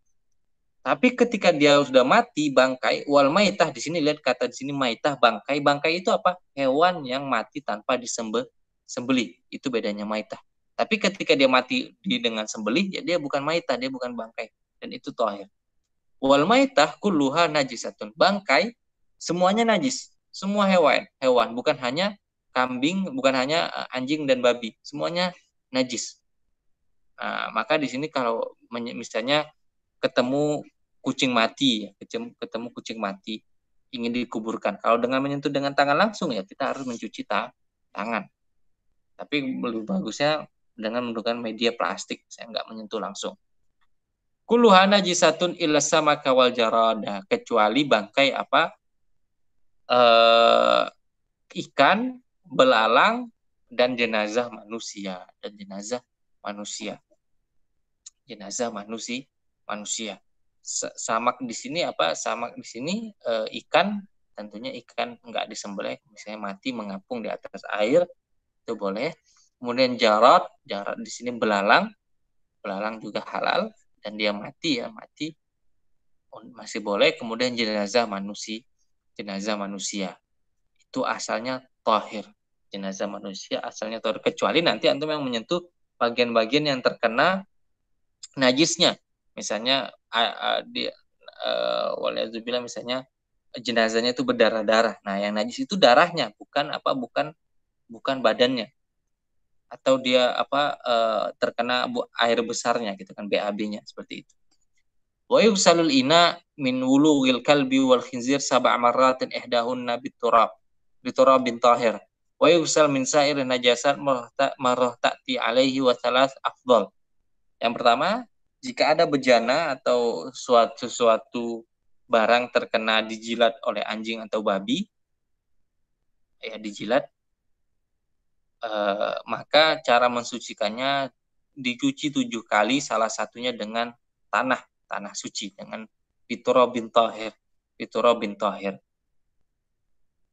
Tapi ketika dia sudah mati, bangkai, wal maitah, di sini lihat kata di sini maitah, bangkai. Bangkai itu apa? Hewan yang mati tanpa disembelih. Itu bedanya maitah. Tapi ketika dia mati dengan sembelih, ya dia bukan maitah, dia bukan bangkai, dan itu tahir. Wal maitah kulluha najisatun. Bangkai semuanya najis. Semua hewan, bukan hanya kambing, bukan hanya anjing dan babi, semuanya najis. Nah, maka di sini kalau misalnya ketemu kucing mati, ingin dikuburkan, kalau dengan menyentuh dengan tangan langsung ya kita harus mencuci tangan. Tapi lebih bagusnya dengan menggunakan media plastik, saya nggak menyentuh langsung. Kulluha najisatun illa samaka wal jarada, kecuali bangkai ikan, belalang, dan jenazah manusia. Samak di sini ikan, tentunya ikan enggak disembelih, misalnya mati mengapung di atas air itu boleh. Kemudian jarad di sini belalang juga halal dan dia mati masih boleh. Kemudian jenazah manusia itu asalnya tahir. Jenazah manusia asalnya tahir, kecuali nanti antum yang menyentuh bagian-bagian yang terkena najisnya. Misalnya waliyadzubillah, misalnya jenazahnya itu berdarah-darah. Nah, yang najis itu darahnya, bukan badannya. Atau dia terkena air besarnya gitu kan, BAB-nya seperti itu. Wa yusalul ina min wulughil kalbi wal khinzir sab'a marratin ihdahunna biturabin tahir. Wa yusal min sa'ir najasat marrah ta'ti alaihi wa thalath afdal. Yang pertama, jika ada bejana atau suatu barang terkena dijilat oleh anjing atau babi, ya dijilat, maka cara mensucikannya dicuci 7 kali, salah satunya dengan tanah suci, dengan biturabin tahir.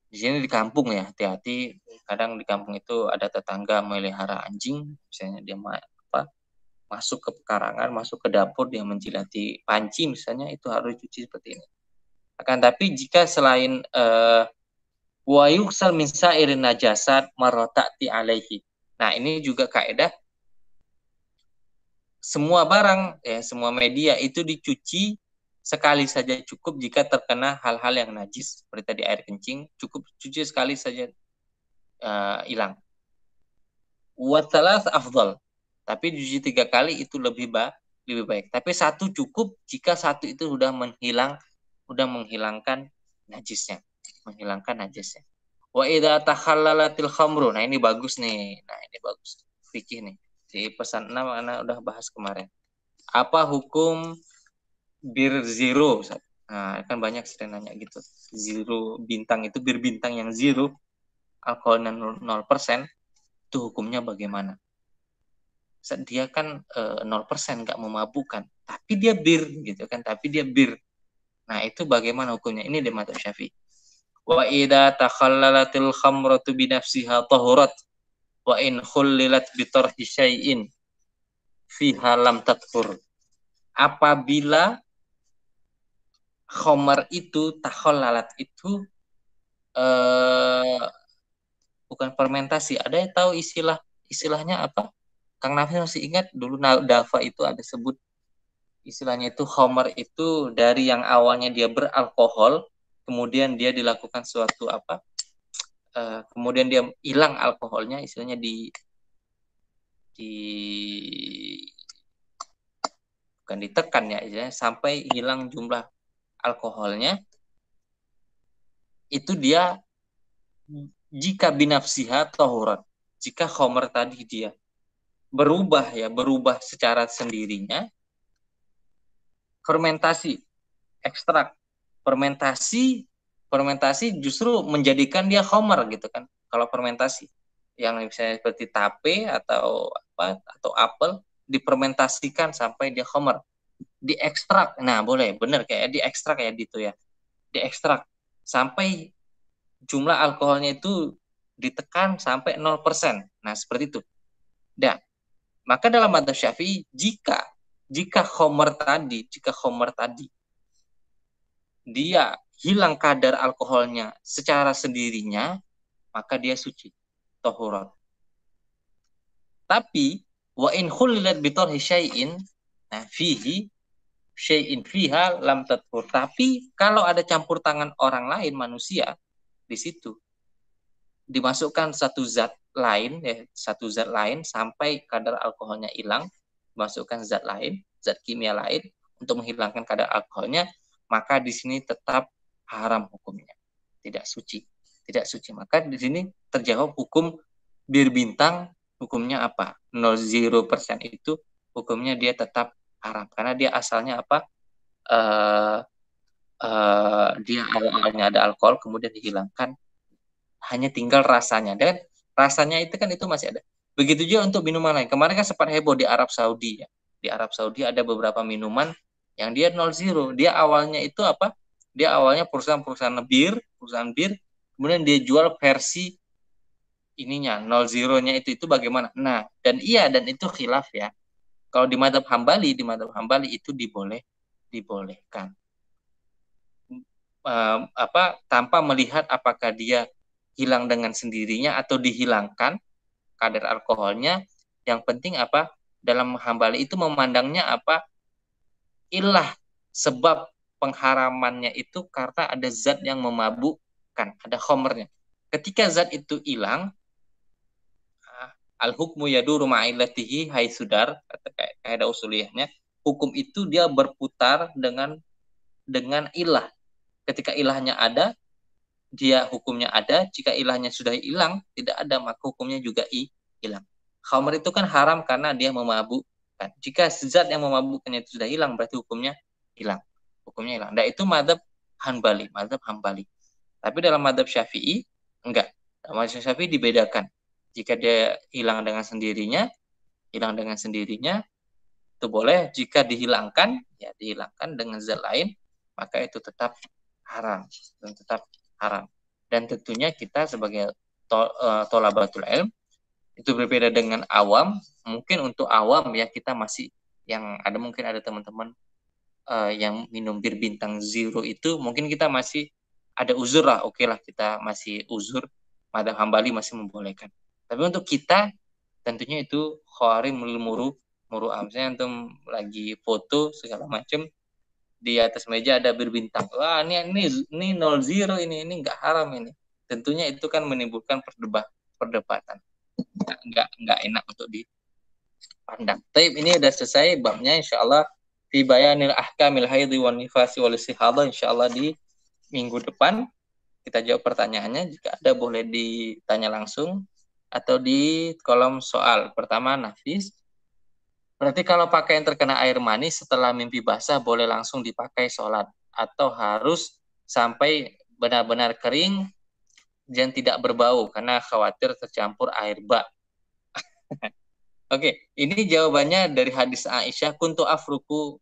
Di sini di kampung ya, hati-hati, kadang di kampung itu ada tetangga melihara anjing, misalnya dia masuk ke pekarangan, masuk ke dapur, dia menjilati panci misalnya, itu harus dicuci seperti ini. Akan tapi jika selain wa yuksal min sa'irin najasat marota'ti alaihi. Nah, ini juga kaidah, semua barang semua media itu dicuci sekali saja cukup jika terkena hal-hal yang najis. Seperti tadi air kencing, cukup cuci sekali saja hilang. Wa thalath afdal. Tapi dicuci 3 kali itu lebih baik. Tapi 1 cukup jika 1 itu sudah menghilangkan najisnya. Wa idza takhallalatil khamru. Nah, ini bagus nih. Fikih nih. Di pesan 6 Ana udah bahas kemarin. Apa hukum bir zero. Nah, kan banyak sering nanya gitu. Zero bintang itu bir bintang yang zero, alkoholnya 0%, itu hukumnya bagaimana? Dia kan 0% nggak memabukkan, tapi dia bir gitu kan, tapi dia bir. Nah, itu bagaimana hukumnya? Ini di madzhab Syafi'i. Wa idza takhallalatil khamratu bi nafsiha tahurat wa in khullilat bi tarhi syai'in fiha lam tadhur. Apabila khamar itu takhallalat itu bukan fermentasi. Ada yang tahu istilahnya apa? Kang Nafi masih ingat dulu Dafa itu ada sebut istilahnya itu homer itu dari yang awalnya dia beralkohol, kemudian dia dilakukan suatu apa, kemudian dia hilang alkoholnya, istilahnya di bukan ditekan ya, istilahnya sampai hilang jumlah alkoholnya, itu dia jika binafsiha tahurat, jika homer tadi dia berubah secara sendirinya, fermentasi, ekstrak, fermentasi justru menjadikan dia homer gitu kan. Kalau fermentasi yang misalnya seperti tape atau apa atau apel difermentasikan sampai dia homer, diekstrak. Nah, boleh, bener kayak diekstrak ya gitu ya. Diekstrak sampai jumlah alkoholnya itu ditekan sampai 0%. Nah, seperti itu. Dan maka dalam madzhab Syafi'i jika homer tadi dia hilang kadar alkoholnya secara sendirinya, maka dia suci, tohurat. Tapi wa in khulilat bitarhi syai'in, nah fihi syai'in fiha lam tathur. Tapi kalau ada campur tangan orang lain, manusia di situ, dimasukkan satu zat lain sampai kadar alkoholnya hilang, masukkan zat lain, zat kimia lain untuk menghilangkan kadar alkoholnya, maka di sini tetap haram hukumnya, tidak suci. Maka di sini terjawab hukum bir bintang, hukumnya apa? 0% itu hukumnya dia tetap haram karena dia asalnya apa? Dia awalnya ada alkohol kemudian dihilangkan, hanya tinggal rasanya, dan rasanya itu kan itu masih ada. Begitu juga untuk minuman lain. Kemarin kan sempat heboh di Arab Saudi ya. Di Arab Saudi ada beberapa minuman yang dia 0,0. Dia awalnya itu apa? Dia awalnya perusahaan bir, kemudian dia jual versi ininya 0,0-nya itu bagaimana? Nah, dan itu khilaf ya. Kalau di madzhab Hambali itu dibolehkan. Tanpa melihat apakah dia hilang dengan sendirinya atau dihilangkan kadar alkoholnya. Yang penting apa? Dalam Hambali itu memandangnya apa? Ilah, sebab pengharamannya itu karena ada zat yang memabukkan, ada khomernya. Ketika zat itu hilang, al-hukmu yaduru ma'ilatihi hai sudar, kata kaidah usuliyahnya, hukum itu dia berputar dengan ilah. Ketika ilahnya ada, dia hukumnya ada. Jika ilahnya sudah hilang, tidak ada, maka hukumnya juga hilang. Khamr itu kan haram karena dia memabukkan. Jika zat yang memabukkannya itu sudah hilang, berarti hukumnya hilang. Nah, itu madzhab Hambali. Tapi dalam madzhab Syafi'i enggak. Dalam madzhab Syafi'i dibedakan. Jika dia hilang dengan sendirinya itu boleh. Jika dihilangkan dengan zat lain, maka itu tetap haram. Dan tentunya kita sebagai tholabatul ilm itu berbeda dengan awam. Mungkin untuk awam ya kita masih mungkin ada teman-teman yang minum bir bintang zero itu mungkin kita masih ada uzur lah, oke lah, kita masih uzur, madzhab Hambali masih membolehkan. Tapi untuk kita tentunya itu khawarim muru misalnya antum lagi foto segala macam, di atas meja ada bir bintang, wah ini 0,0 ini nggak haram ini. Tentunya itu kan menimbulkan perdebatan, nggak enak untuk dipandang. Tapi ini udah selesai babnya, insyaallah fi bayanil ahkamil haidhi wan nifasi wal istihadah, insyaallah di minggu depan kita jawab pertanyaannya. Jika ada boleh ditanya langsung atau di kolom soal. Pertama Nafis. Berarti kalau pakaian terkena air mani setelah mimpi basah boleh langsung dipakai sholat atau harus sampai benar-benar kering dan tidak berbau karena khawatir tercampur air ba. Oke, ini jawabannya dari hadis Aisyah, kuntu afruku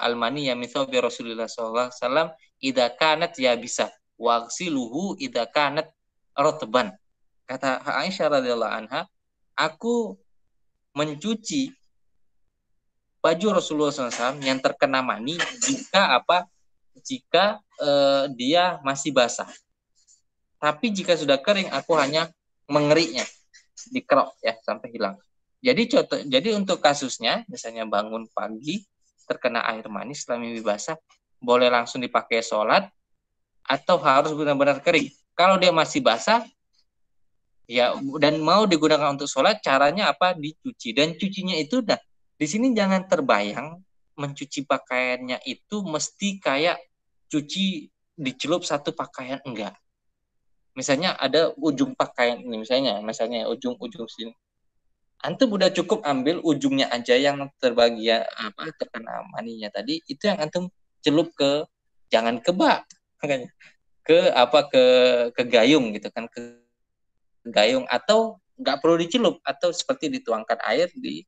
almani ya mitho bi Rasulullah sallallahu alaihi wasallam idza kanat ya bisa waghsiluhu idza kanat rotban. Kata Aisyah radhiyallahu anha, aku mencuci baju Rasulullah SAW yang terkena mani jika apa? Jika dia masih basah. Tapi jika sudah kering, aku hanya mengeriknya, dikerok ya sampai hilang. Jadi untuk kasusnya, misalnya bangun pagi terkena air mani setelah mimpi basah, boleh langsung dipakai sholat atau harus benar-benar kering. Kalau dia masih basah, ya dan mau digunakan untuk sholat, caranya apa? Dicuci. Dan cucinya itu dah di sini jangan terbayang mencuci pakaiannya itu mesti kayak cuci dicelup satu pakaian, enggak. Misalnya ada ujung pakaian ini, misalnya ujung-ujung sini. Antum udah cukup ambil ujungnya aja yang terbagian apa terkena maninya tadi, itu yang antum celup ke, jangan ke bak, ke apa ke gayung gitu kan, ke gayung, atau nggak perlu dicelup, atau seperti dituangkan air di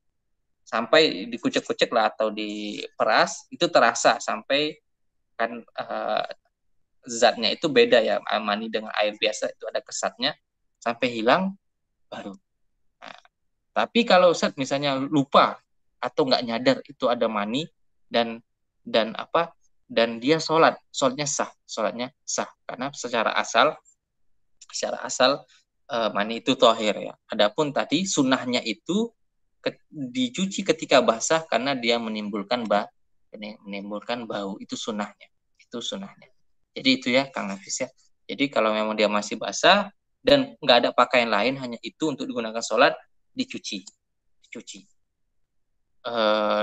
sampai dikucek-kucek lah atau diperas, itu terasa sampai kan zatnya itu beda ya, mani dengan air biasa itu ada kesatnya, sampai hilang baru. Nah, tapi kalau Ustaz misalnya lupa atau nggak nyadar itu ada mani dan apa dan dia sholatnya sah karena secara asal mani itu tohir ya. Adapun tadi sunnahnya itu dicuci ketika basah karena dia menimbulkan bau, itu sunnahnya. Jadi itu ya Kang Nafis ya. Jadi kalau memang dia masih basah dan nggak ada pakaian lain, hanya itu untuk digunakan sholat, dicuci.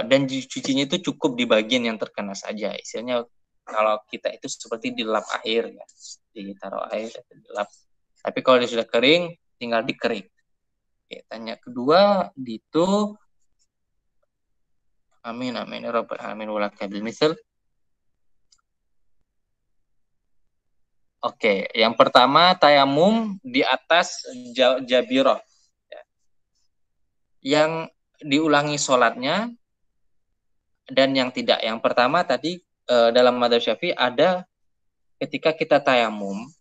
Dan dicucinya itu cukup di bagian yang terkena saja. Istilahnya kalau kita itu seperti dilap air ya, ditaruh air dilap. Tapi kalau dia sudah kering, tinggal dikering. Oke, tanya kedua itu amin ya rabbal alamin wal kabil misal. Oke, yang pertama tayamum di atas jabirah. Yang diulangi sholatnya dan yang tidak. Yang pertama tadi dalam madzhab Syafi'i ada ketika kita tayamum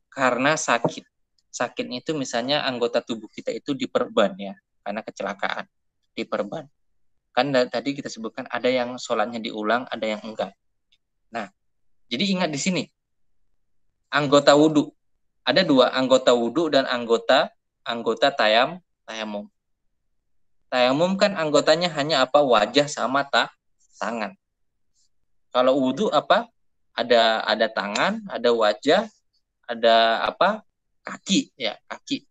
karena sakit. Sakitnya itu misalnya anggota tubuh kita itu diperban ya, karena kecelakaan, diperban. Kan tadi kita sebutkan ada yang sholatnya diulang, ada yang enggak. Nah, jadi ingat di sini, anggota wudhu. Ada dua, anggota wudhu dan anggota tayamum. Tayamum kan anggotanya hanya apa? Wajah sama tangan. Kalau wudhu apa? Ada tangan, ada wajah, ada apa? Kaki ya, kaki.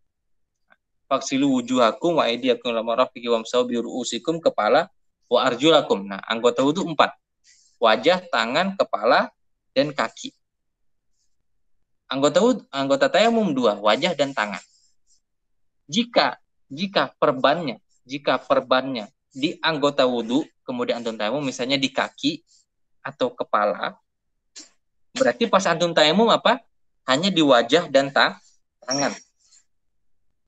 Faksilu wujuhakum wa aydiyakum ila marafiqi wamsahu bi ru'usikum, kepala, wa arjulakum. Nah, anggota wudhu 4. Wajah, tangan, kepala, dan kaki. Anggota tayamum 2, wajah dan tangan. Jika perbannya di anggota wudhu, kemudian antum tayamum misalnya di kaki atau kepala, berarti pas antum tayamum apa? Hanya di wajah dan tangan.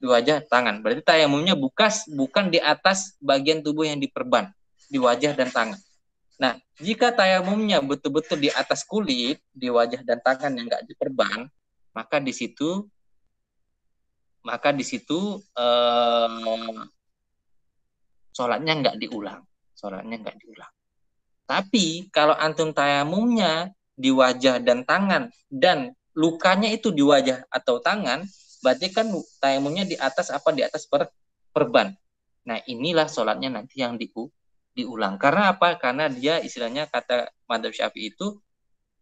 Di wajah tangan. Berarti tayamumnya bukan di atas bagian tubuh yang diperban, di wajah dan tangan. Nah, jika tayamumnya betul-betul di atas kulit, di wajah dan tangan yang nggak diperban, maka di situ sholatnya nggak diulang. Tapi kalau antum tayamumnya di wajah dan tangan dan lukanya itu di wajah atau tangan, berarti kan tayamumnya di atas perban. Nah, inilah sholatnya nanti yang diulang. Karena apa? Karena dia istilahnya kata madzhab Syafi'i itu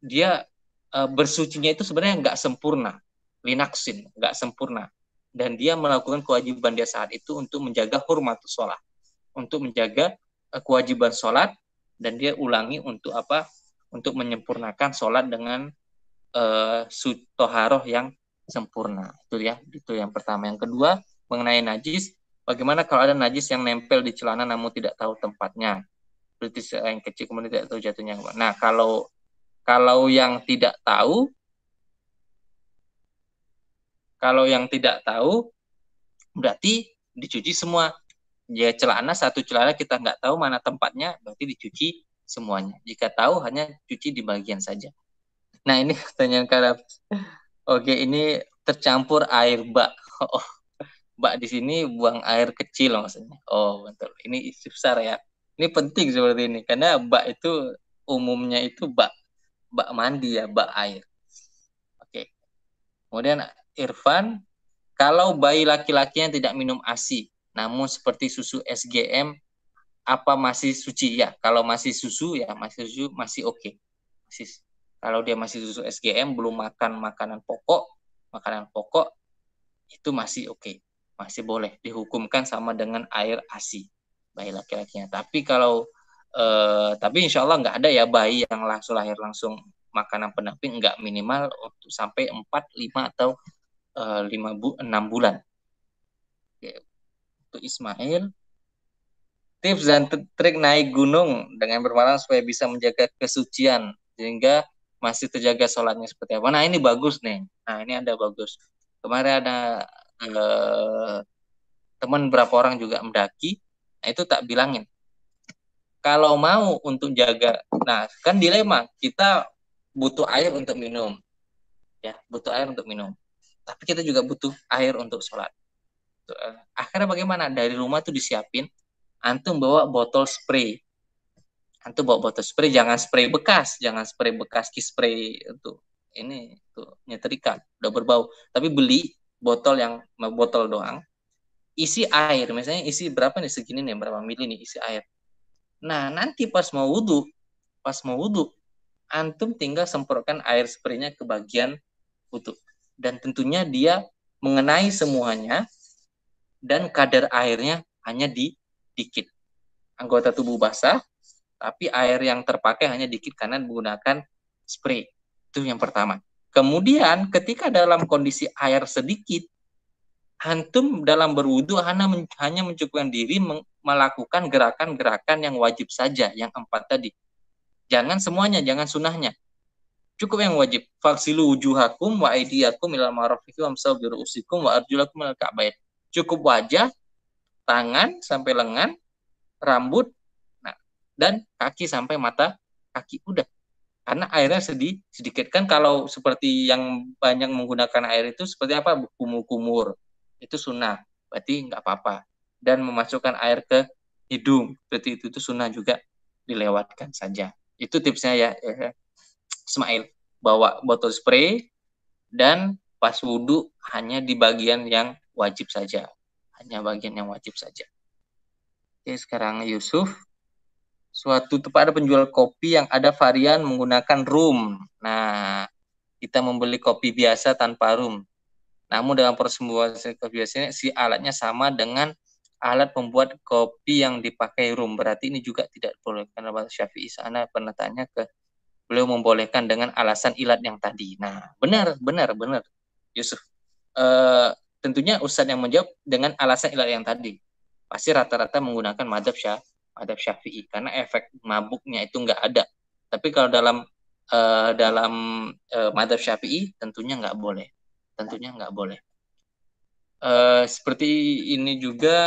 dia bersucinya itu sebenarnya nggak sempurna, linaksin, nggak sempurna. Dan dia melakukan kewajiban dia saat itu untuk menjaga hurmatus sholat, untuk menjaga kewajiban sholat, dan dia ulangi untuk apa? Untuk menyempurnakan sholat dengan toharoh yang sempurna. Itu ya, itu yang pertama. Yang kedua mengenai najis, Bagaimana kalau ada najis yang nempel di celana namun tidak tahu tempatnya? Berarti yang kecil kemudian tidak tahu jatuhnya. Nah, kalau yang tidak tahu, berarti dicuci semua. Ya satu celana kita nggak tahu mana tempatnya, berarti dicuci semuanya. Jika tahu, hanya cuci di bagian saja. Nah, ini pertanyaan Karab. Oke, ini tercampur air bak. Oh, bak di sini buang air kecil maksudnya. Oh, betul. Ini isu besar ya. Ini penting seperti ini karena bak itu umumnya itu bak mandi ya, bak air. Oke. Kemudian Irfan, kalau bayi laki-laki yang tidak minum ASI, namun seperti susu SGM, apa masih suci? Ya, kalau masih susu ya masih oke. Masih, kalau dia masih susu SGM belum makan makanan pokok itu masih oke. Masih boleh dihukumkan sama dengan air ASI bayi laki-lakinya. Tapi insya Allah nggak ada ya bayi yang langsung lahir langsung makanan pendamping, nggak, minimal untuk sampai 4, 5 atau 6 bulan. Oke. Untuk Ismail, tips dan trik naik gunung dengan bermalam supaya bisa menjaga kesucian sehingga masih terjaga sholatnya seperti apa. Nah, ini bagus nih. Nah, ini ada bagus. Kemarin ada teman berapa orang juga mendaki. Nah, itu tak bilangin. Kalau mau untuk jaga, nah kan dilema, kita butuh air untuk minum. Ya, butuh air untuk minum. Tapi kita juga butuh air untuk sholat. Akhirnya bagaimana? Dari rumah tuh disiapin, antum bawa botol spray. Antum bawa botol spray, jangan spray bekas ki spray untuk ini tuh nyetrika, udah berbau. Tapi beli botol doang, isi air, misalnya isi berapa nih, segini nih, berapa mili nih isi air. Nah, nanti pas mau wudhu, antum tinggal semprotkan air spraynya ke bagian wudhu. Dan tentunya dia mengenai semuanya dan kadar airnya hanya dikit. Anggota tubuh basah, tapi air yang terpakai hanya dikit karena menggunakan spray. Itu yang pertama. Kemudian ketika dalam kondisi air sedikit, antum dalam berwudu hanya mencukupkan diri melakukan gerakan-gerakan yang wajib saja, yang 4 tadi. Jangan semuanya, jangan sunahnya. Cukup yang wajib. Faksilu wujuhakum wa aidiyakum ilal marafiqi wamsahu bi ru'usikum wa arjulakum ilal ka'bayn. Cukup wajah, tangan sampai lengan, rambut, nah, dan kaki sampai mata kaki. Udah. Karena airnya sedikit. Kan kalau seperti yang banyak menggunakan air itu seperti apa? Kumur-kumur. Itu sunnah. Berarti nggak apa-apa. Dan memasukkan air ke hidung. Berarti itu sunnah juga, dilewatkan saja. Itu tipsnya ya. Ismail. Bawa botol spray dan pas wudhu hanya di bagian yang wajib saja. Hanya bagian yang wajib saja. Oke, sekarang Yusuf. Suatu tempat ada penjual kopi yang ada varian menggunakan rum. Nah, kita membeli kopi biasa tanpa rum. Namun dalam proses membuat kopi biasanya si alatnya sama dengan alat pembuat kopi yang dipakai rum. Berarti ini juga tidak boleh. Karena Syafi'i sana pernah tanya ke beliau membolehkan dengan alasan ilat yang tadi. Nah, benar Yusuf. Tentunya Ustadz yang menjawab dengan alasan ilat yang tadi. Pasti rata-rata menggunakan madhab Syafi'i karena efek mabuknya itu nggak ada. Tapi kalau dalam madhab Syafi'i tentunya nggak boleh. Seperti ini juga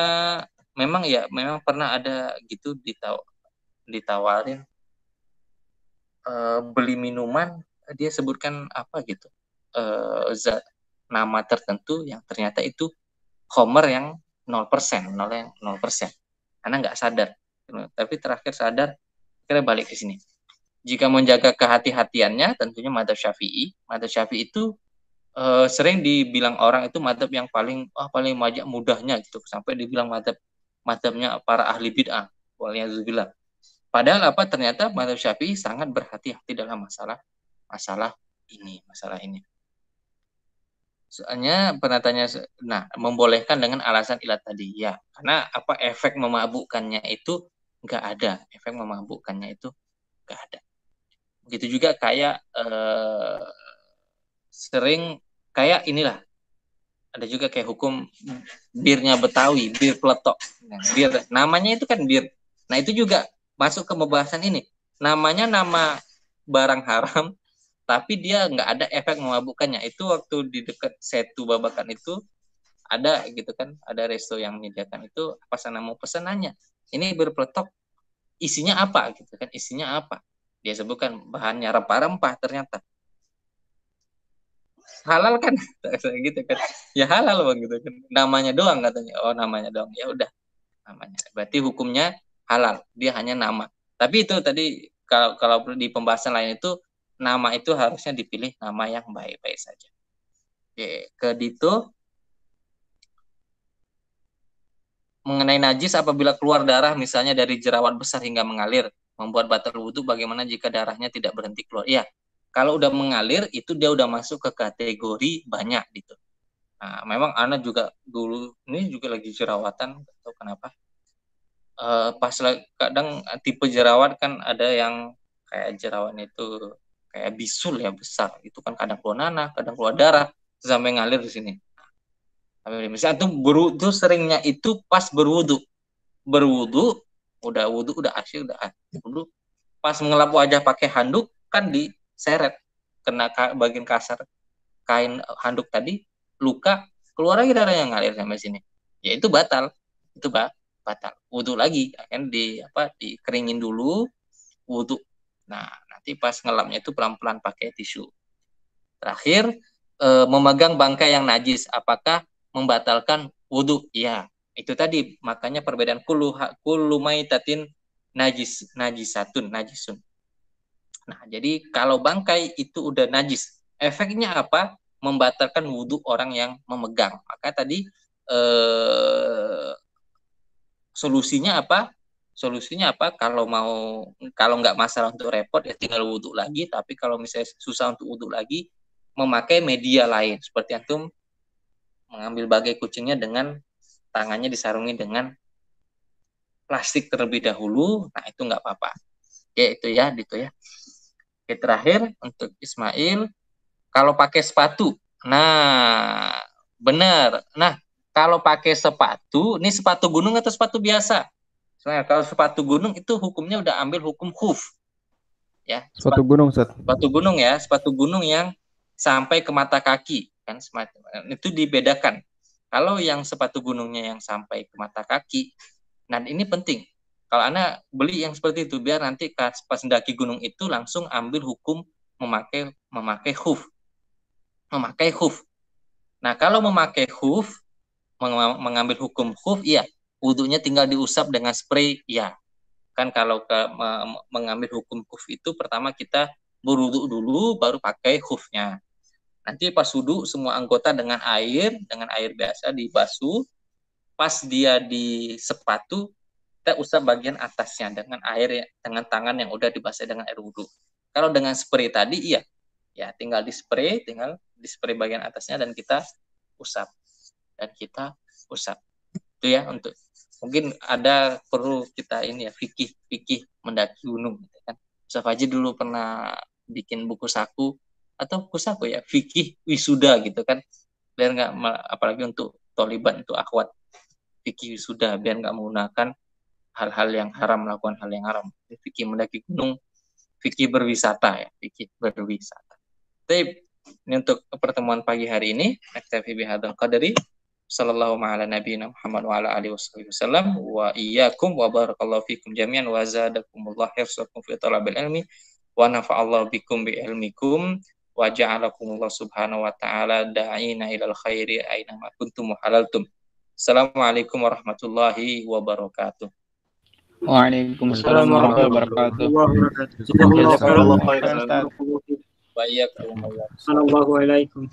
memang pernah ada gitu ditawarin beli minuman, dia sebutkan apa gitu, nama tertentu yang ternyata itu Homer yang 0%, karena nggak sadar. Tapi terakhir sadar, akhirnya balik ke sini. Jika menjaga kehati-hatiannya, tentunya madhab Syafi'i itu sering dibilang orang itu madhab yang paling banyak mudahnya gitu, sampai dibilang madhabnya para ahli bid'ah. Waliyahzubillah. Padahal ternyata madhab Syafi'i sangat berhati-hati dalam masalah ini. Soalnya pernah tanya, membolehkan dengan alasan ilat tadi, ya, karena efek memabukkannya itu nggak ada, Begitu juga kayak sering kayak inilah, Ada juga kayak hukum birnya Betawi, bir peletok. Nah, bir namanya itu kan bir. Nah, itu juga masuk ke pembahasan ini. Namanya nama barang haram, tapi dia nggak ada efek memabukkannya. Itu waktu di dekat Setu Babakan itu ada gitu kan, ada resto yang menyediakan itu, pas sana mau pesan nanya, ini bir peletok isinya apa gitu kan, isinya apa? Dia sebutkan bahannya rempah-rempah, ternyata halal kan gitu kan, ya halal bang gitu kan, namanya doang katanya, oh namanya doang, ya udah namanya, berarti hukumnya halal, dia hanya nama. Tapi itu tadi kalau di pembahasan lain itu nama itu harusnya dipilih nama yang baik-baik saja. Oke, ke Dito, mengenai najis apabila keluar darah misalnya dari jerawat besar hingga mengalir membuat batal wudhu, bagaimana jika darahnya tidak berhenti keluar? Ya, kalau udah mengalir itu dia udah masuk ke kategori banyak gitu. Nah, memang Ana juga dulu ini juga lagi jerawatan, atau kenapa? Pas kadang tipe jerawat kan ada yang kayak jerawat itu kayak bisul ya, besar. Itu kan kadang keluar nanah, kadang keluar darah sampai ngalir di sini. Misalnya tuh seringnya itu pas berwudu. Berwudu, udah wudu, udah asyik, udah wudu. Pas mengelap wajah pakai handuk kan diseret kena bagian kasar kain handuk tadi, luka, keluar lagi darah yang ngalir sampai sini, ya itu batal, itu batal wudhu lagi, kan dikeringin dulu, wudhu. Nah, nanti pas ngelapnya itu pelan-pelan pakai tisu. Terakhir, memegang bangkai yang najis, apakah membatalkan wudhu? Ya, itu tadi makanya perbedaan kullu maitatin najisun. Nah, jadi kalau bangkai itu udah najis, efeknya apa? Membatalkan wudhu orang yang memegang. Maka tadi solusinya apa? Solusinya apa? Kalau nggak masalah untuk repot ya tinggal wudhu lagi. Tapi kalau misalnya susah untuk wudhu lagi, memakai media lain. Seperti antum mengambil bagai kucingnya dengan tangannya disarungi dengan plastik terlebih dahulu. Nah, itu nggak apa-apa. Ya itu ya, gitu ya. Oke, terakhir untuk Ismail, kalau pakai sepatu, nah benar. Nah, kalau pakai sepatu, ini sepatu gunung atau sepatu biasa? Soalnya kalau sepatu gunung itu hukumnya udah ambil hukum khuf, ya. Sepatu gunung, Ustaz. Sepatu gunung ya, sepatu gunung yang sampai ke mata kaki, kan itu dibedakan. Kalau yang sepatu gunungnya yang sampai ke mata kaki, nah ini penting. Kalau Anda beli yang seperti itu, biar nanti pas mendaki gunung itu langsung ambil hukum memakai khuf. Memakai khuf. Nah, kalau memakai khuf, mengambil hukum khuf, iya. Wudhunya tinggal diusap dengan spray, iya. Kan kalau mengambil hukum khuf itu, pertama kita berwudhu dulu, baru pakai khufnya. Nanti pas wudhu, semua anggota dengan air biasa dibasuh. Pas dia di sepatu, kita usap bagian atasnya dengan dengan tangan yang udah dibasahi dengan air wudhu. Kalau dengan spray tadi, iya. Ya, tinggal di spray bagian atasnya dan kita usap. Itu ya, untuk mungkin ada perlu kita ini ya, fikih mendaki gunung gitu kan. Ustaz Haji dulu pernah bikin buku saku ya, fikih wisuda gitu kan. Biar nggak, apalagi untuk toliban, untuk akhwat, fikih wisuda biar nggak menggunakan hal-hal yang haram, melakukan hal yang haram. Fikih mendaki gunung, fikih berwisata ya, fikih berwisata. Tapi ini untuk pertemuan pagi hari ini. Naktafi bihadzal qadri. Sallallahu ala nabiyina Muhammad wa ala alihi wasallam wa iyyakum wa barakallahu fikum jami'an wa zadakumullah hirsakum fi talabil ilmi wa nafa'allahu bikum bi ilmikum wa ja'alakumullah subhanahu wa ta'ala da'ina ilal khairi aina ma kuntum halaltum. Assalamualaikum warahmatullahi wabarakatuh. Waalaikumsalam warahmatullahi wabarakatuh. Jazakallah khairan. Jazakallah khairan, Ustaz. Baik. Assalamualaikum.